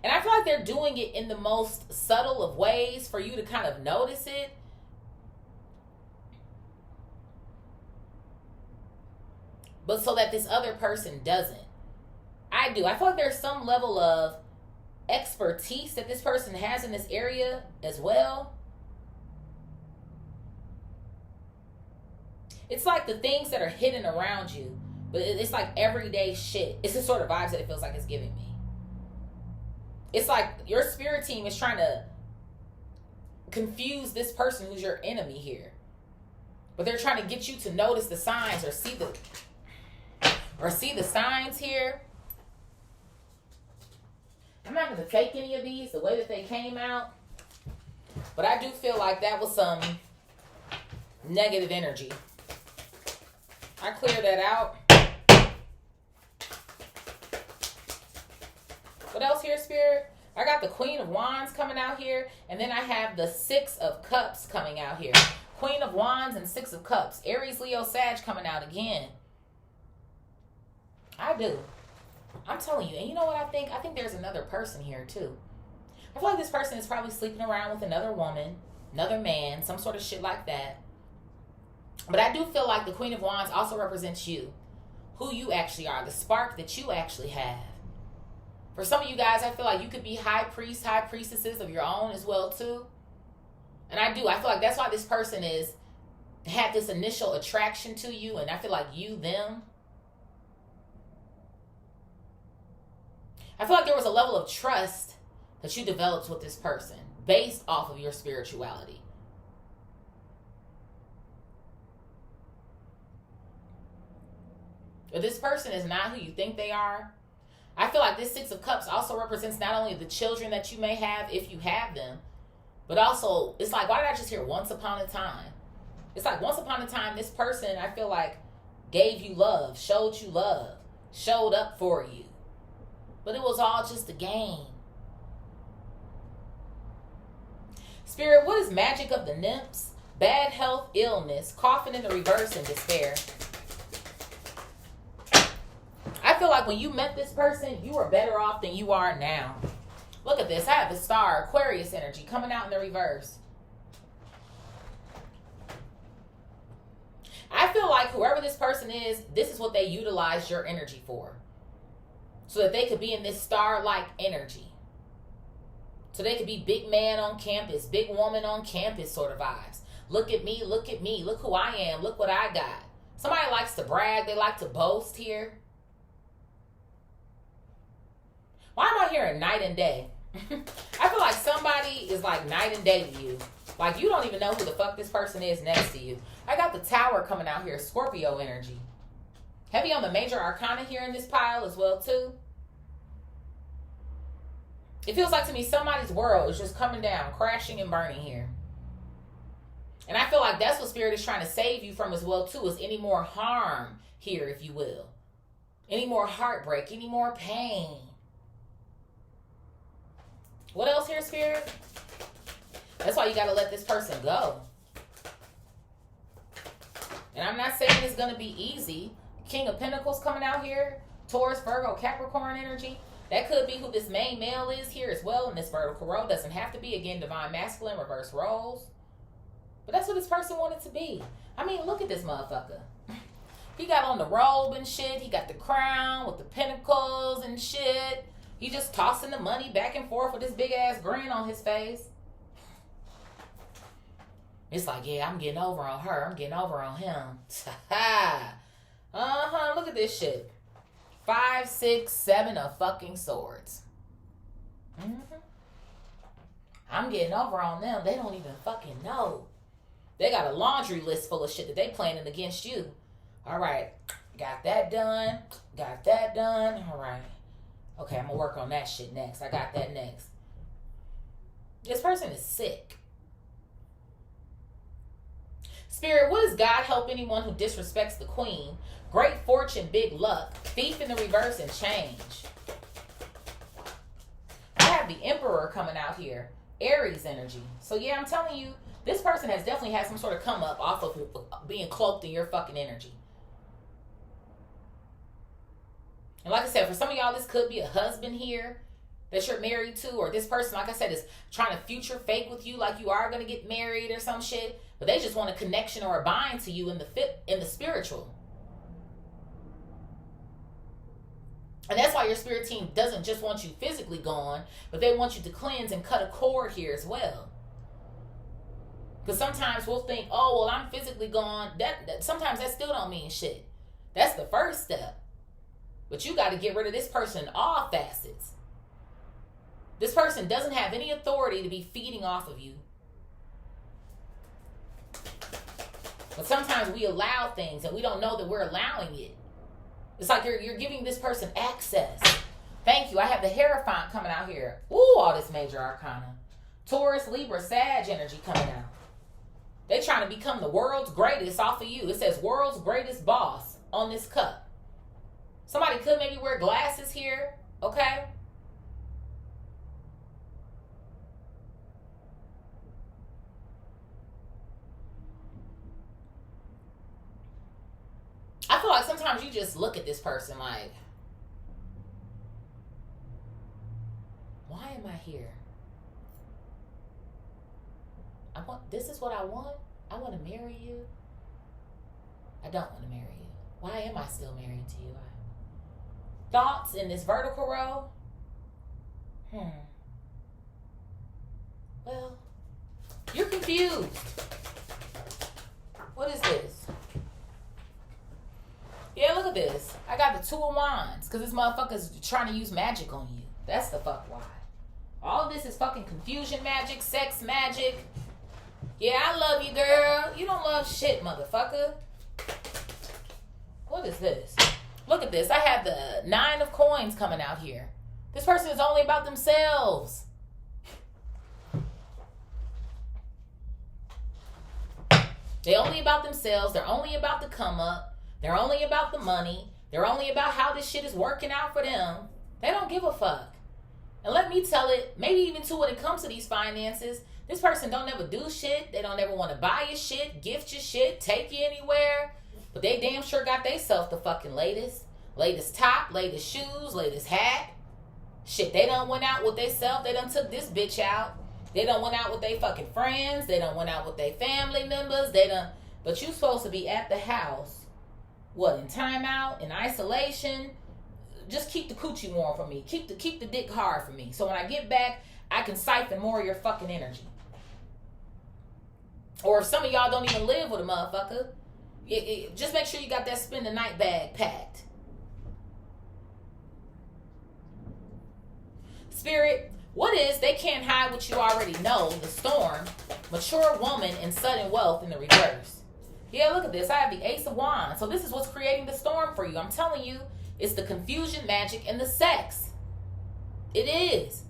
And I feel like they're doing it in the most subtle of ways for you to kind of notice it. But so that this other person doesn't. I do. I feel like there's some level of expertise that this person has in this area as well. It's like the things that are hidden around you, but it's like everyday shit. It's the sort of vibes that it feels like it's giving me. It's like your spirit team is trying to confuse this person who's your enemy here. But they're trying to get you to notice the signs or see the signs here. I'm not going to take any of these the way that they came out. But I do feel like that was some negative energy. I clear that out. What else here, Spirit? I got the Queen of Wands coming out here. And then I have the Six of Cups coming out here. Queen of Wands and Six of Cups. Aries, Leo, Sag coming out again. I do. I'm telling you. And you know what I think? I think there's another person here too. I feel like this person is probably sleeping around with another woman, another man, some sort of shit like that. But I do feel like the Queen of Wands also represents you. Who you actually are. The spark that you actually have. For some of you guys, I feel like you could be high priests, high priestesses of your own as well too. And I do. I feel like that's why this person had this initial attraction to you. And I feel like you, them. I feel like there was a level of trust that you developed with this person based off of your spirituality. But this person is not who you think they are. I feel like this Six of Cups also represents not only the children that you may have if you have them, but also it's like, why did I just hear once upon a time? It's like once upon a time, this person, I feel like, gave you love, showed you love, showed up for you. But it was all just a game. Spirit, what is magic of the nymphs? Bad health, illness, coffin in the reverse, and despair. I feel like when you met this person, you were better off than you are now. Look at this. I have the star, Aquarius energy, coming out in the reverse. I feel like whoever this person is, this is what they utilize your energy for. So that they could be in this star-like energy. So they could be big man on campus, big woman on campus sort of vibes. Look at me, look who I am, look what I got. Somebody likes to brag, they like to boast here. hearing night and day. I feel like somebody is like night and day to you. Like you don't even know who the fuck this person is next to you. I got the Tower coming out here, Scorpio energy. Heavy on the major arcana here in this pile as well too. It feels like to me somebody's world is just coming down, crashing and burning here. And I feel like that's what Spirit is trying to save you from as well too, is any more harm here, if you will. Any more heartbreak, any more pain. What else here, Spirit? That's why you got to let this person go. And I'm not saying it's going to be easy. King of Pentacles coming out here. Taurus, Virgo, Capricorn energy. That could be who this main male is here as well in this vertical row. Doesn't have to be, again, divine masculine, reverse roles. But that's what this person wanted to be. I mean, look at this motherfucker. He got on the robe and shit. He got the crown with the pentacles and shit. He just tossing the money back and forth with this big ass grin on his face. It's like, yeah, I'm getting over on her. I'm getting over on him. Look at this shit. 5, 6, 7 of fucking swords. I'm getting over on them. They don't even fucking know. They got a laundry list full of shit that they planning against you. All right. Got that done. Got that done. All right. Okay, I'm going to work on that shit next. I got that next. This person is sick. Spirit, what does God help anyone who disrespects the queen? Great fortune, big luck. Thief in the reverse and change. I have the Emperor coming out here. Aries energy. So yeah, I'm telling you, this person has definitely had some sort of come up off of being cloaked in your fucking energy. And like I said, for some of y'all, this could be a husband here that you're married to, or this person, like I said, is trying to future fake with you like you are going to get married or some shit, but they just want a connection or a bind to you in the spiritual. And that's why your spirit team doesn't just want you physically gone, but they want you to cleanse and cut a cord here as well. Because sometimes we'll think, oh, well, I'm physically gone. Sometimes that still don't mean shit. That's the first step. But you got to get rid of this person in all facets. This person doesn't have any authority to be feeding off of you. But sometimes we allow things and we don't know that we're allowing it. It's like you're giving this person access. Thank you. I have the Hierophant coming out here. Ooh, all this major arcana. Taurus, Libra, Sag energy coming out. They're trying to become the world's greatest off of you. It says world's greatest boss on this cup. Somebody could maybe wear glasses here, okay? I feel like sometimes you just look at this person like, why am I here? This is what I want? I want to marry you? I don't want to marry you. Why am I still married to you? Thoughts in this vertical row? Well, you're confused. What is this? Yeah, look at this. I got the 2 of Wands because this motherfucker's trying to use magic on you. That's the fuck why. All of this is fucking confusion magic, sex magic. Yeah, I love you, girl. You don't love shit, motherfucker. What is this? Look at this. I have the 9 of coins coming out here. This person is only about themselves. They're only about themselves. They're only about the come up. They're only about the money. They're only about how this shit is working out for them. They don't give a fuck. And let me tell it, maybe even too when it comes to these finances, this person don't ever do shit. They don't ever want to buy your shit, gift your shit, take you anywhere. But they damn sure got they self the fucking latest. Latest top, latest shoes, latest hat. Shit, they done went out with they self. They done took this bitch out. They done went out with they fucking friends. They done went out with they family members. But you supposed to be at the house. What, in timeout, in isolation? Just keep the coochie warm for me. Keep the dick hard for me. So when I get back, I can siphon more of your fucking energy. Or if some of y'all don't even live with a motherfucker, just make sure you got that spend the night bag packed. Spirit, what is they can't hide what you already know, the storm, mature woman, and sudden wealth in the reverse. Yeah, look at this. I have the Ace of Wands. So this is what's creating the storm for you. I'm telling you, it's the confusion, magic, and the sex. It is.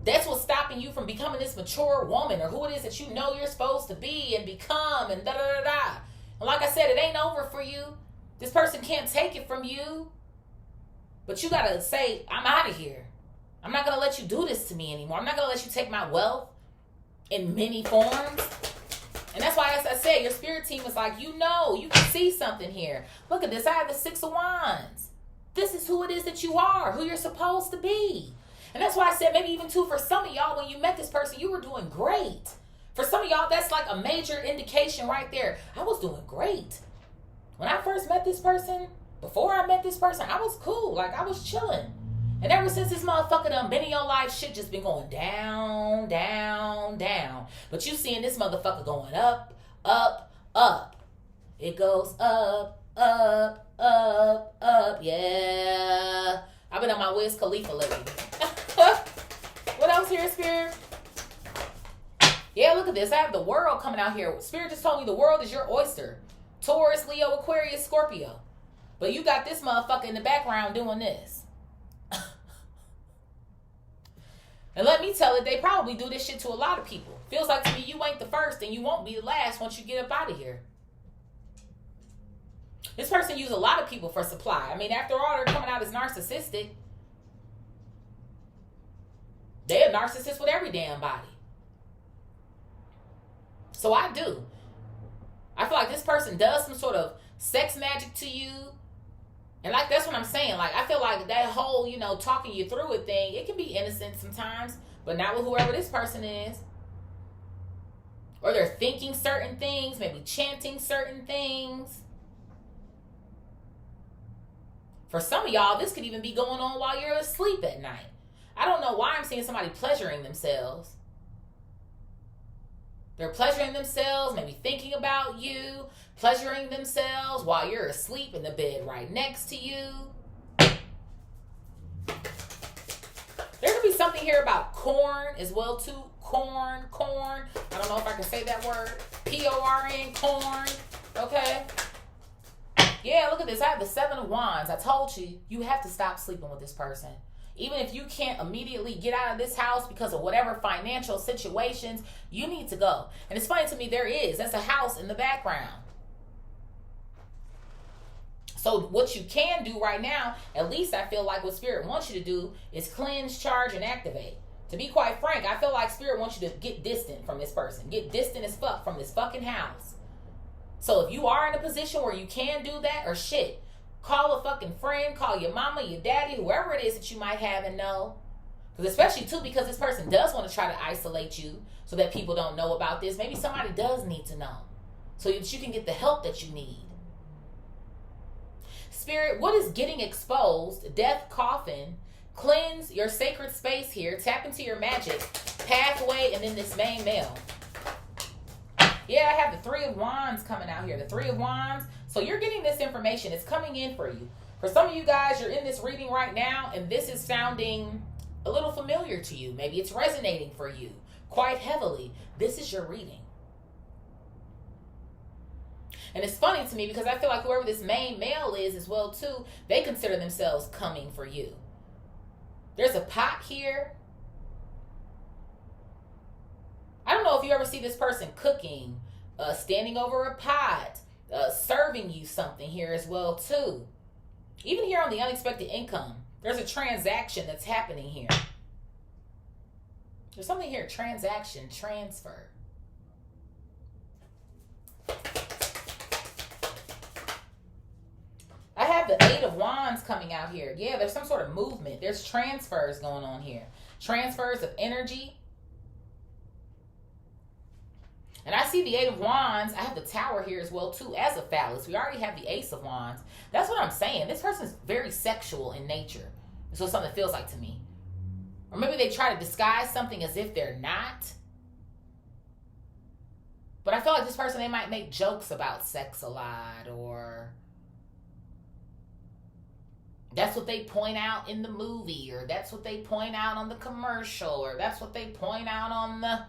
That's what's stopping you from becoming this mature woman or who it is that you know you're supposed to be and become and da-da-da-da. And like I said, it ain't over for you. This person can't take it from you. But you got to say, I'm out of here. I'm not going to let you do this to me anymore. I'm not going to let you take my wealth in many forms. And that's why, as I said, your spirit team is like, you know, you can see something here. Look at this. I have the Six of Wands. This is who it is that you are, who you're supposed to be. And that's why I said maybe even too, for some of y'all, when you met this person, you were doing great. For some of y'all, that's like a major indication right there. I was doing great. When I first met this person, before I met this person, I was cool. Like, I was chilling. And ever since this motherfucker done been in your life, shit just been going down, down, down. But you seeing this motherfucker going up, up, up. It goes up, up, up, up. Yeah. I've been on my Wiz Khalifa lately. What else here, Spirit? Yeah, look at this. I have the world coming out here. Spirit just told me the world is your oyster. Taurus, Leo, Aquarius, Scorpio. But you got this motherfucker in the background doing this. And let me tell it, they probably do this shit to a lot of people. Feels like to me you ain't the first and you won't be the last once you get up out of here. This person used a lot of people for supply. I mean, after all, they're coming out as narcissistic. They're a narcissist with every damn body. So I do. I feel like this person does some sort of sex magic to you. And like, that's what I'm saying. Like, I feel like that whole, you know, talking you through it thing, it can be innocent sometimes, but not with whoever this person is. Or they're thinking certain things, maybe chanting certain things. For some of y'all, this could even be going on while you're asleep at night. I don't know why I'm seeing somebody pleasuring themselves. They're pleasuring themselves, maybe thinking about you, pleasuring themselves while you're asleep in the bed right next to you. There could be something here about corn as well too. Corn. I don't know if I can say that word. P-O-R-N, corn. Okay. Yeah, look at this. I have the Seven of Wands. I told you, you have to stop sleeping with this person. Even if you can't immediately get out of this house because of whatever financial situations, you need to go. And it's funny to me, that's a house in the background. So what you can do right now, at least I feel like what Spirit wants you to do, is cleanse, charge, and activate. To be quite frank, I feel like Spirit wants you to get distant from this person. Get distant as fuck from this fucking house. So if you are in a position where you can do that, or shit, call a fucking friend, call your mama, your daddy, whoever it is that you might have and know. Because especially too, because this person does want to try to isolate you so that people don't know about this. Maybe somebody does need to know so that you can get the help that you need. Spirit, what is getting exposed? Death, coffin. Cleanse your sacred space here. Tap into your magic. Pathway, and then this main male. Yeah, I have the Three of Wands coming out here. The Three of Wands. So you're getting this information. It's coming in for you. For some of you guys, you're in this reading right now, and this is sounding a little familiar to you. Maybe it's resonating for you quite heavily. This is your reading. And it's funny to me because I feel like whoever this main male is as well too, they consider themselves coming for you. There's a pot here. I don't know if you ever see this person cooking, standing over a pot, serving you something here as well too. Even here on the unexpected income, there's a transaction that's happening here. There's something here, transaction, transfer. I have the Eight of Wands coming out here. Yeah, there's some sort of movement. There's transfers going on here. Transfers of energy. And I see the Eight of Wands. I have the Tower here as well, too, as a phallus. We already have the Ace of Wands. That's what I'm saying. This person's very sexual in nature. That's what something feels like to me. Or maybe they try to disguise something as if they're not. But I feel like this person, they might make jokes about sex a lot, or That's what they point out in the movie, or that's what they point out on the commercial, or that's what they point out on the...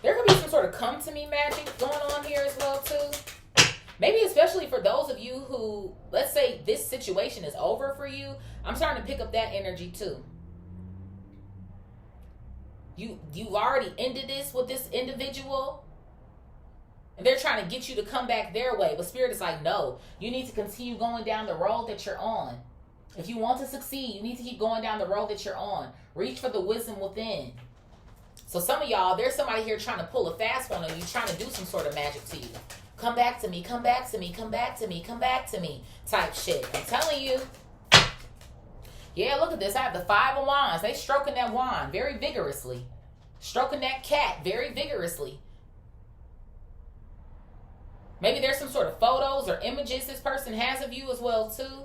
There could be some sort of come to me magic going on here as well too. Maybe especially for those of you who, let's say this situation is over for you. I'm starting to pick up that energy too. You already ended this with this individual, and they're trying to get you to come back their way. But Spirit is like, no, you need to continue going down the road that you're on. If you want to succeed, you need to keep going down the road that you're on. Reach for the wisdom within. So some of y'all, there's somebody here trying to pull a fast one on you, trying to do some sort of magic to you. Come back to me, come back to me, come back to me, come back to me type shit. I'm telling you. Yeah, look at this. I have the 5 of Wands. They stroking that wand very vigorously. Stroking that cat very vigorously. Maybe there's some sort of photos or images this person has of you as well too.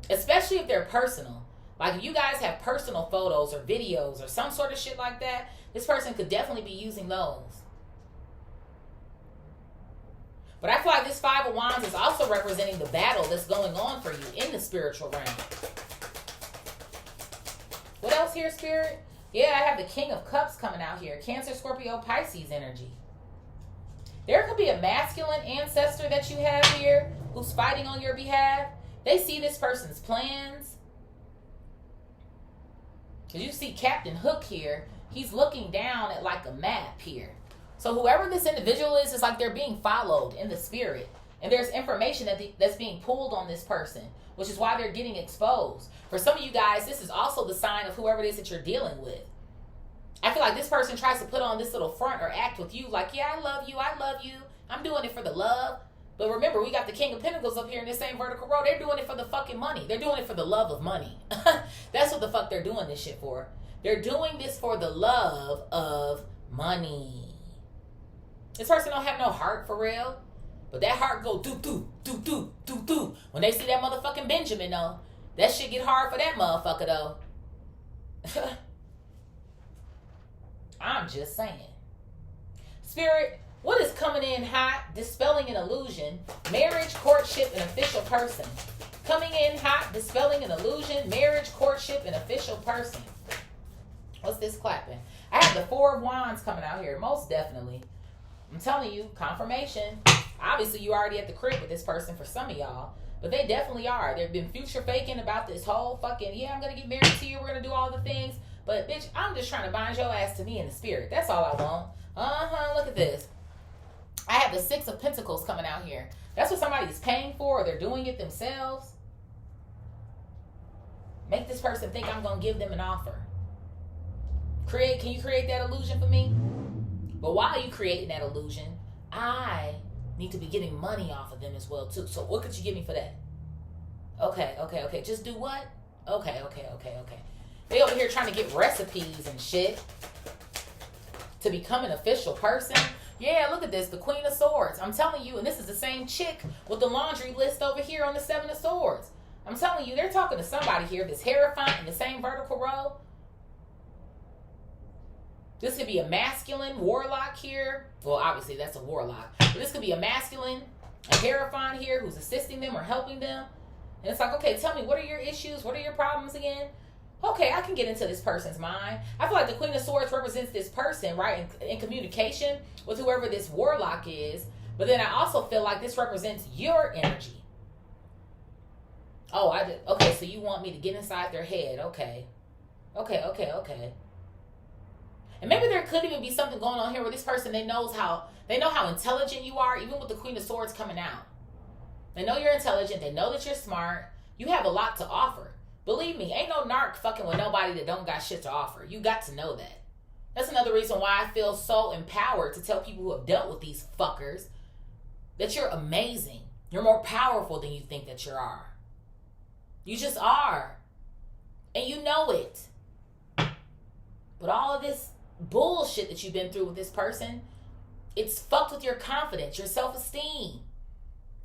Especially if they're personal. Like if you guys have personal photos or videos or some sort of shit like that, this person could definitely be using those. But I feel like this 5 of Wands is also representing the battle that's going on for you in the spiritual realm. What else here, Spirit? Yeah, I have the King of Cups coming out here. Cancer, Scorpio, Pisces energy. There could be a masculine ancestor that you have here who's fighting on your behalf. They see this person's plans. Because you see Captain Hook here, he's looking down at like a map here. So whoever this individual is, it's like they're being followed in the spirit. And there's information that's being pulled on this person, which is why they're getting exposed. For some of you guys, this is also the sign of whoever it is that you're dealing with. I feel like this person tries to put on this little front or act with you like, yeah, I love you, I'm doing it for the love. But remember, we got the King of Pentacles up here in this same vertical row. They're doing it for the fucking money. They're doing it for the love of money. That's what the fuck they're doing this shit for. They're doing this for the love of money. This person don't have no heart for real. But that heart go do. When they see that motherfucking Benjamin though, that shit get hard for that motherfucker though. I'm just saying. Spirit, what is coming in hot, dispelling an illusion, marriage, courtship, and official person? Coming in hot, dispelling an illusion, marriage, courtship, and official person. What's this clapping? I have the 4 of Wands coming out here, most definitely. I'm telling you, confirmation. Obviously, you're already at the crib with this person for some of y'all, but they definitely are. They've been future faking about this whole fucking, yeah, I'm going to get married to you, we're going to do all the things. But, bitch, I'm just trying to bind your ass to me in the spirit. That's all I want. Look at this. I have the 6 of Pentacles coming out here. That's what somebody's paying for, or they're doing it themselves. Make this person think I'm going to give them an offer. Can you create that illusion for me? But while you creating that illusion, I need to be getting money off of them as well, too. So what could you give me for that? Okay. Just do what? Okay. They over here trying to get recipes and shit to become an official person. Yeah, look at this. The Queen of Swords. I'm telling you, and this is the same chick with the laundry list over here on the 7 of Swords. I'm telling you, they're talking to somebody here that's hierophant in the same vertical row. This could be a masculine warlock here. Well, obviously, that's a warlock. But this could be a masculine, a hierophant here who's assisting them or helping them. And it's like, okay, tell me, what are your issues? What are your problems again? Okay, I can get into this person's mind. I feel like the Queen of Swords represents this person, right, in communication with whoever this warlock is. But then I also feel like this represents your energy. Oh, okay, so you want me to get inside their head. Okay. And maybe there could even be something going on here where this person, they know how intelligent you are, even with the Queen of Swords coming out. They know you're intelligent. They know that you're smart. You have a lot to offer. Believe me, ain't no narc fucking with nobody that don't got shit to offer. You got to know that. That's another reason why I feel so empowered to tell people who have dealt with these fuckers that you're amazing. You're more powerful than you think that you are. You just are. And you know it. But all of this bullshit that you've been through with this person, it's fucked with your confidence, your self-esteem.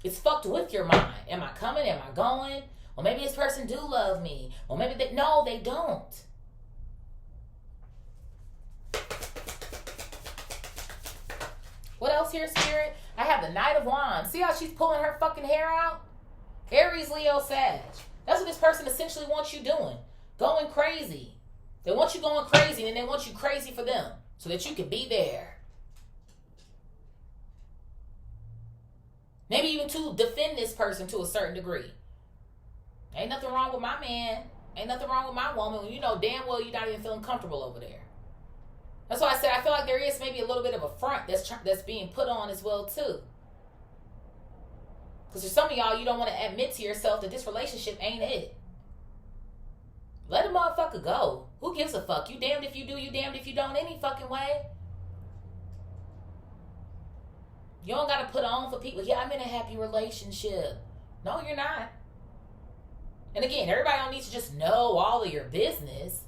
It's fucked with your mind. Am I coming? Am I going? Well, maybe this person do love me. Well, maybe no, they don't. else here, Spirit? I have the Knight of Wands. See how she's pulling her fucking hair out? Aries, Leo, Sag. That's what this person essentially wants you doing. Going crazy. They want you going crazy, and they want you crazy for them so that you can be there. Maybe even to defend this person to a certain degree. Ain't nothing wrong with my man. Ain't nothing wrong with my woman when you know damn well you're not even feeling comfortable over there. That's why I said I feel like there is maybe a little bit of a front that's being put on as well too. Because for some of y'all, you don't want to admit to yourself that this relationship ain't it. Let a motherfucker go. Who gives a fuck? You damned if you do, you damned if you don't any fucking way. You don't got to put on for people. Yeah, I'm in a happy relationship. No, you're not. And again, everybody don't need to just know all of your business.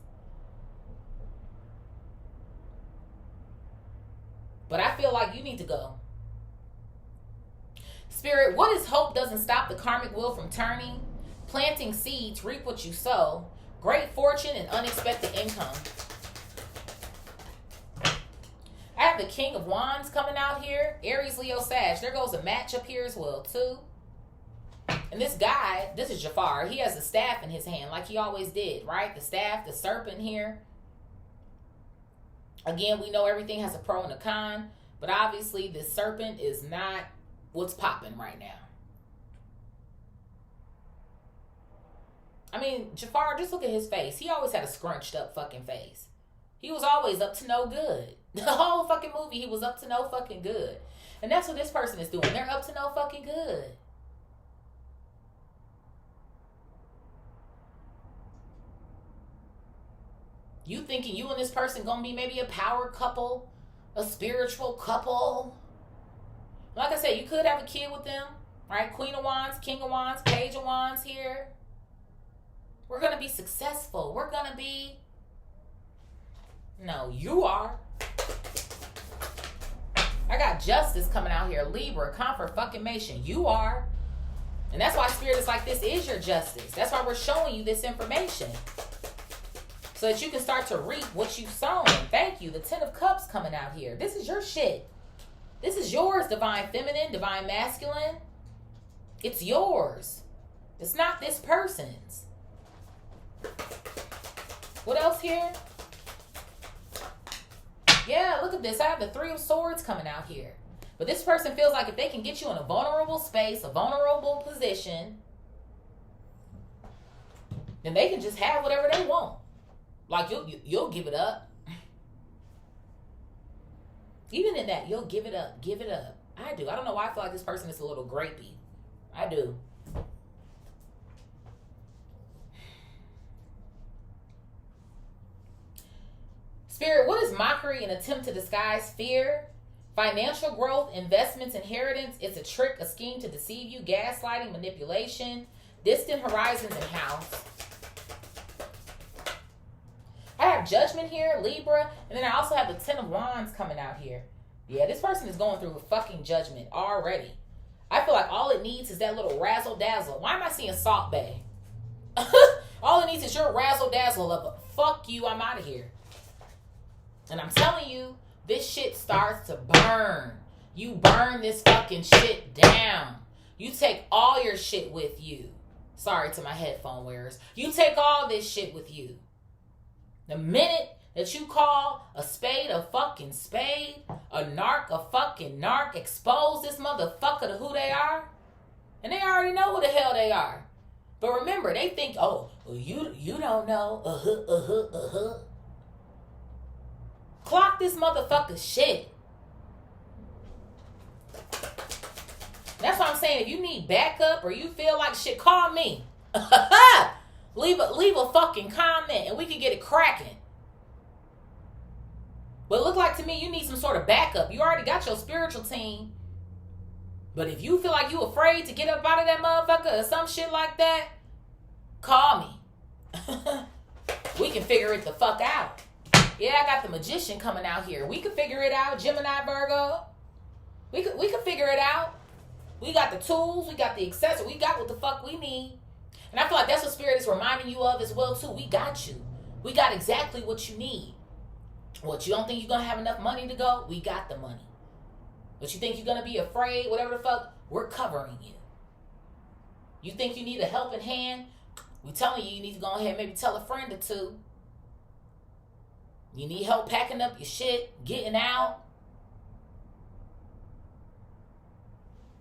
But I feel like you need to go. Spirit, what is hope doesn't stop the karmic wheel from turning? Planting seeds, reap what you sow. Great fortune and unexpected income. I have the King of Wands coming out here. Aries, Leo, Sag. There goes a match up here as well, too. And this guy, this is Jafar. He has a staff in his hand like he always did, right? The staff, the serpent here. Again, we know everything has a pro and a con. But obviously, this serpent is not what's popping right now. I mean, Jafar, just look at his face. He always had a scrunched up fucking face. He was always up to no good. The whole fucking movie, he was up to no fucking good. And that's what this person is doing. They're up to no fucking good. You thinking you and this person gonna be maybe a power couple, a spiritual couple. Like I said, you could have a kid with them, right? Queen of Wands, King of Wands, Page of Wands here. We're going to be successful. We're going to be... No, you are. I got Justice coming out here. Libra, confirmation. You are. And that's why Spirit is like, this is your justice. That's why we're showing you this information. So that you can start to reap what you've sown. Thank you. The 10 of Cups coming out here. This is your shit. This is yours, Divine Feminine, Divine Masculine. It's yours. It's not this person's. What else here? Yeah, look at this. I have the 3 of Swords coming out here. But this person feels like if they can get you in a vulnerable space, a vulnerable position, then they can just have whatever they want. Like, you'll give it up. Even in that, you'll give it up. Give it up. I do. I don't know why I feel like this person is a little grapey. I do. Spirit, what is mockery, an attempt to disguise fear? Financial growth, investments, inheritance. It's a trick, a scheme to deceive you. Gaslighting, manipulation. Distant horizons and house. I have Judgment here, Libra. And then I also have the 10 of Wands coming out here. Yeah, this person is going through a fucking judgment already. I feel like all it needs is that little razzle dazzle. Why am I seeing Salt Bay? All it needs is your razzle dazzle of fuck you, I'm out of here. And I'm telling you, this shit starts to burn. You burn this fucking shit down. You take all your shit with you. Sorry to my headphone wearers. You take all this shit with you. The minute that you call a spade a fucking spade, a narc a fucking narc, expose this motherfucker to who they are, and they already know who the hell they are. But remember, they think, oh, well, you don't know. Clock this motherfucker's shit. That's what I'm saying. If you need backup or you feel like shit, call me. leave a fucking comment and we can get it cracking. But it look like to me you need some sort of backup. You already got your spiritual team. But if you feel like you afraid to get up out of that motherfucker or some shit like that, call me. We can figure it the fuck out. Yeah, I got the Magician coming out here. We can figure it out. Gemini, Virgo. We could figure it out. We got the tools. We got the accessories. We got what the fuck we need. And I feel like that's what Spirit is reminding you of as well, too. We got you. We got exactly what you need. What, you don't think you're going to have enough money to go? We got the money. But you think you're going to be afraid, whatever the fuck, we're covering you. You think you need a helping hand? We're telling you need to go ahead and maybe tell a friend or two. You need help packing up your shit, getting out.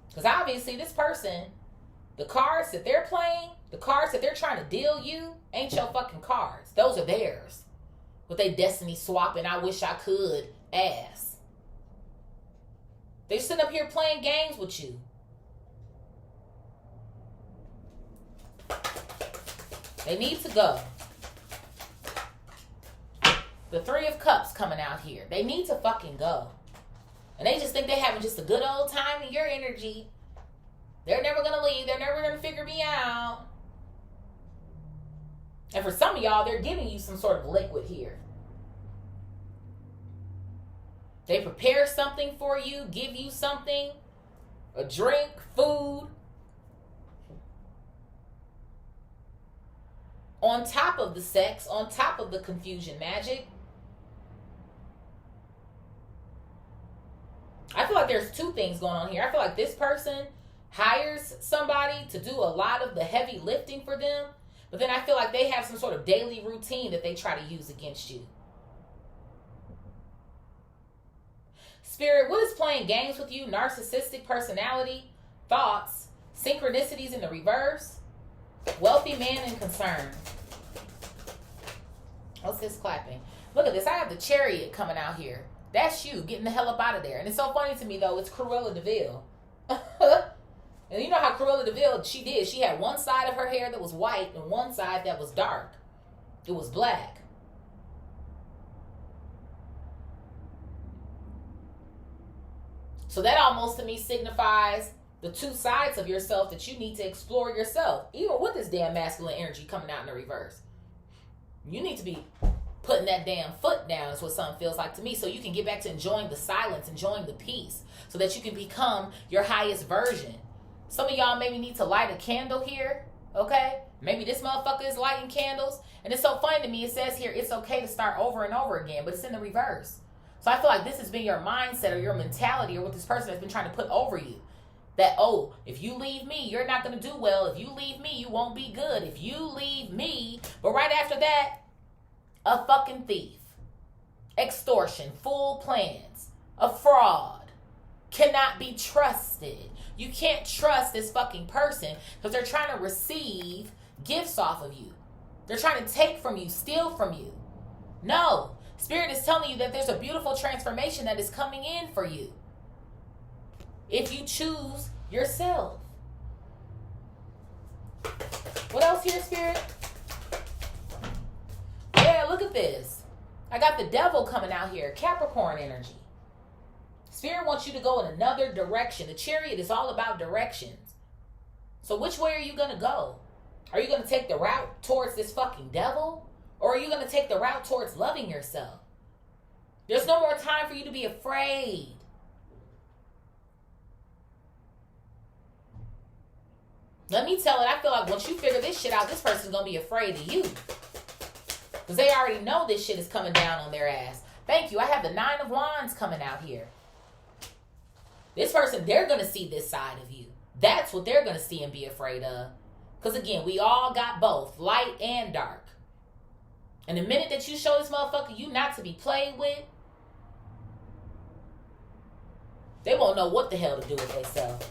Because obviously this person, the cards that they're playing, the cards that they're trying to deal you, ain't your fucking cards. Those are theirs. With they destiny swapping, I wish I could ass. They're sitting up here playing games with you. They need to go. The Three of Cups coming out here. They need to fucking go. And they just think they're having just a good old time in your energy. They're never going to leave. They're never going to figure me out. And for some of y'all, they're giving you some sort of liquid here. They prepare something for you, give you something, a drink, food. On top of the sex, on top of the confusion magic. I feel like there's two things going on here. I feel like this person hires somebody to do a lot of the heavy lifting for them, but then I feel like they have some sort of daily routine that they try to use against you. Spirit, what is playing games with you? Narcissistic personality, thoughts, synchronicities in the reverse, wealthy man and concern. What's this clapping? Look at this. I have the Chariot coming out here. That's you getting the hell up out of there. And it's so funny to me, though. It's Cruella de Vil. And you know how Cruella de Vil, she did. She had one side of her hair that was white and one side that was dark. It was black. So that almost to me signifies the two sides of yourself that you need to explore yourself. Even with this damn masculine energy coming out in the reverse. You need to be putting that damn foot down is what something feels like to me. So you can get back to enjoying the silence, enjoying the peace. So that you can become your highest version. Some of y'all maybe need to light a candle here. Okay? Maybe this motherfucker is lighting candles. And it's so funny to me. It says here it's okay to start over and over again. But it's in the reverse. So I feel like this has been your mindset or your mentality or what this person has been trying to put over you. That, oh, if you leave me, you're not going to do well. If you leave me, you won't be good. If you leave me. But right after that, a fucking thief. Extortion. Full plans. A fraud. Cannot be trusted. You can't trust this fucking person because they're trying to receive gifts off of you. They're trying to take from you, steal from you. No. Spirit is telling you that there's a beautiful transformation that is coming in for you. If you choose yourself. What else here, Spirit? Yeah, look at this. I got the Devil coming out here. Capricorn energy. Spirit wants you to go in another direction. The Chariot is all about directions. So which way are you going to go? Are you going to take the route towards this fucking devil? Or are you going to take the route towards loving yourself? There's no more time for you to be afraid. Let me tell it, I feel like once you figure this shit out, this person's going to be afraid of you. Because they already know this shit is coming down on their ass. Thank you. I have the 9 of Wands coming out here. This person, they're going to see this side of you. That's what they're going to see and be afraid of. Because again, we all got both, light and dark. And the minute that you show this motherfucker you not to be played with, they won't know what the hell to do with themselves.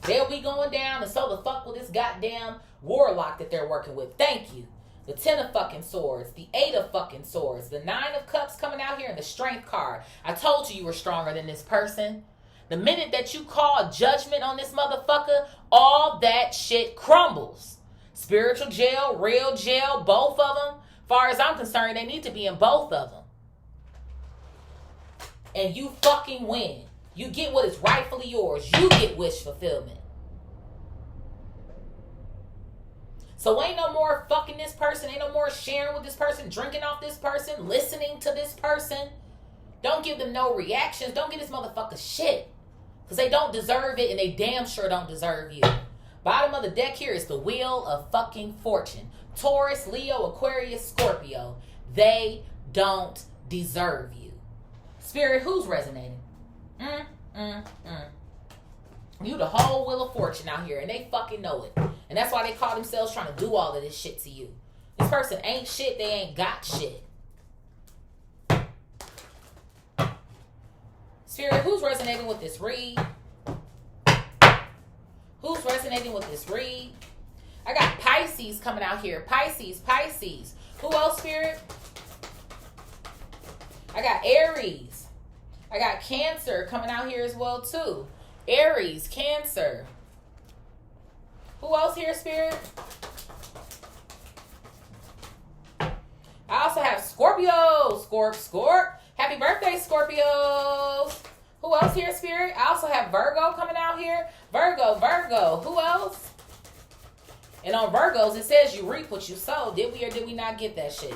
They'll be going down, and so the fuck with this goddamn warlock that they're working with. Thank you. The 10 of fucking swords, the 8 of fucking swords, the 9 of cups coming out here, and the strength card. I told you were stronger than this person. The minute that you call judgment on this motherfucker, all that shit crumbles. Spiritual jail, real jail, both of them. Far as I'm concerned, they need to be in both of them. And you fucking win. You get what is rightfully yours. You get wish fulfillment. So ain't no more fucking this person. Ain't no more sharing with this person, drinking off this person, listening to this person. Don't give them no reactions. Don't give this motherfucker shit. Because they don't deserve it and they damn sure don't deserve you. Bottom of the deck here is the Wheel of fucking Fortune. Taurus, Leo, Aquarius, Scorpio. They don't deserve you. Spirit, who's resonating? Mm, mm, mm. You the whole Wheel of Fortune out here, and they fucking know it. And that's why they call themselves trying to do all of this shit to you. This person ain't shit. They ain't got shit. Spirit, who's resonating with this read? Who's resonating with this read? I got Pisces coming out here. Pisces, Pisces. Who else, Spirit? I got Aries. I got Cancer coming out here as well, too. Aries, Cancer. Who else here, Spirit? I also have Scorpio. Scorp. Happy birthday, Scorpios. Who else here, Spirit? I also have Virgo coming out here. Virgo. Who else? And on Virgos, it says you reap what you sow. Did we or did we not get that shit?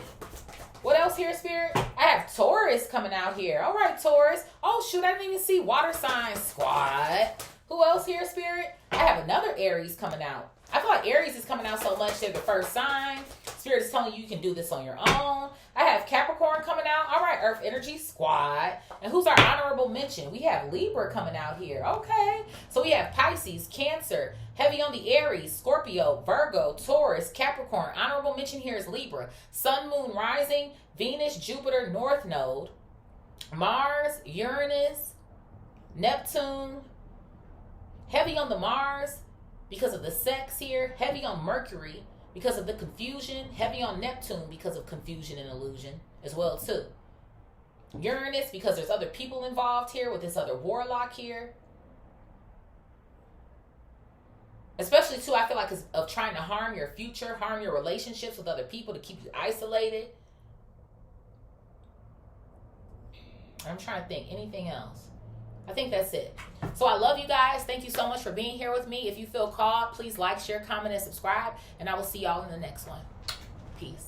What else here, Spirit? I have Taurus coming out here. All right, Taurus. Oh, shoot, I didn't even see water sign squad. Who else here, Spirit? I have another Aries coming out. I feel like Aries is coming out so much. They're the first sign. Spirit is telling you can do this on your own. I have Capricorn coming out. All right, Earth Energy Squad. And who's our honorable mention? We have Libra coming out here. Okay. So we have Pisces, Cancer, heavy on the Aries, Scorpio, Virgo, Taurus, Capricorn. Honorable mention here is Libra. Sun, Moon, Rising, Venus, Jupiter, North Node, Mars, Uranus, Neptune. Heavy on the Mars because of the sex here. Heavy on Mercury because of the confusion. Heavy on Neptune because of confusion and illusion as well too. Uranus because there's other people involved here with this other warlock here. Especially too, I feel like it's of trying to harm your future, harm your relationships with other people to keep you isolated. I'm trying to think anything else. I think that's it. So I love you guys. Thank you so much for being here with me. If you feel called, please like, share, comment, and subscribe. And I will see y'all in the next one. Peace.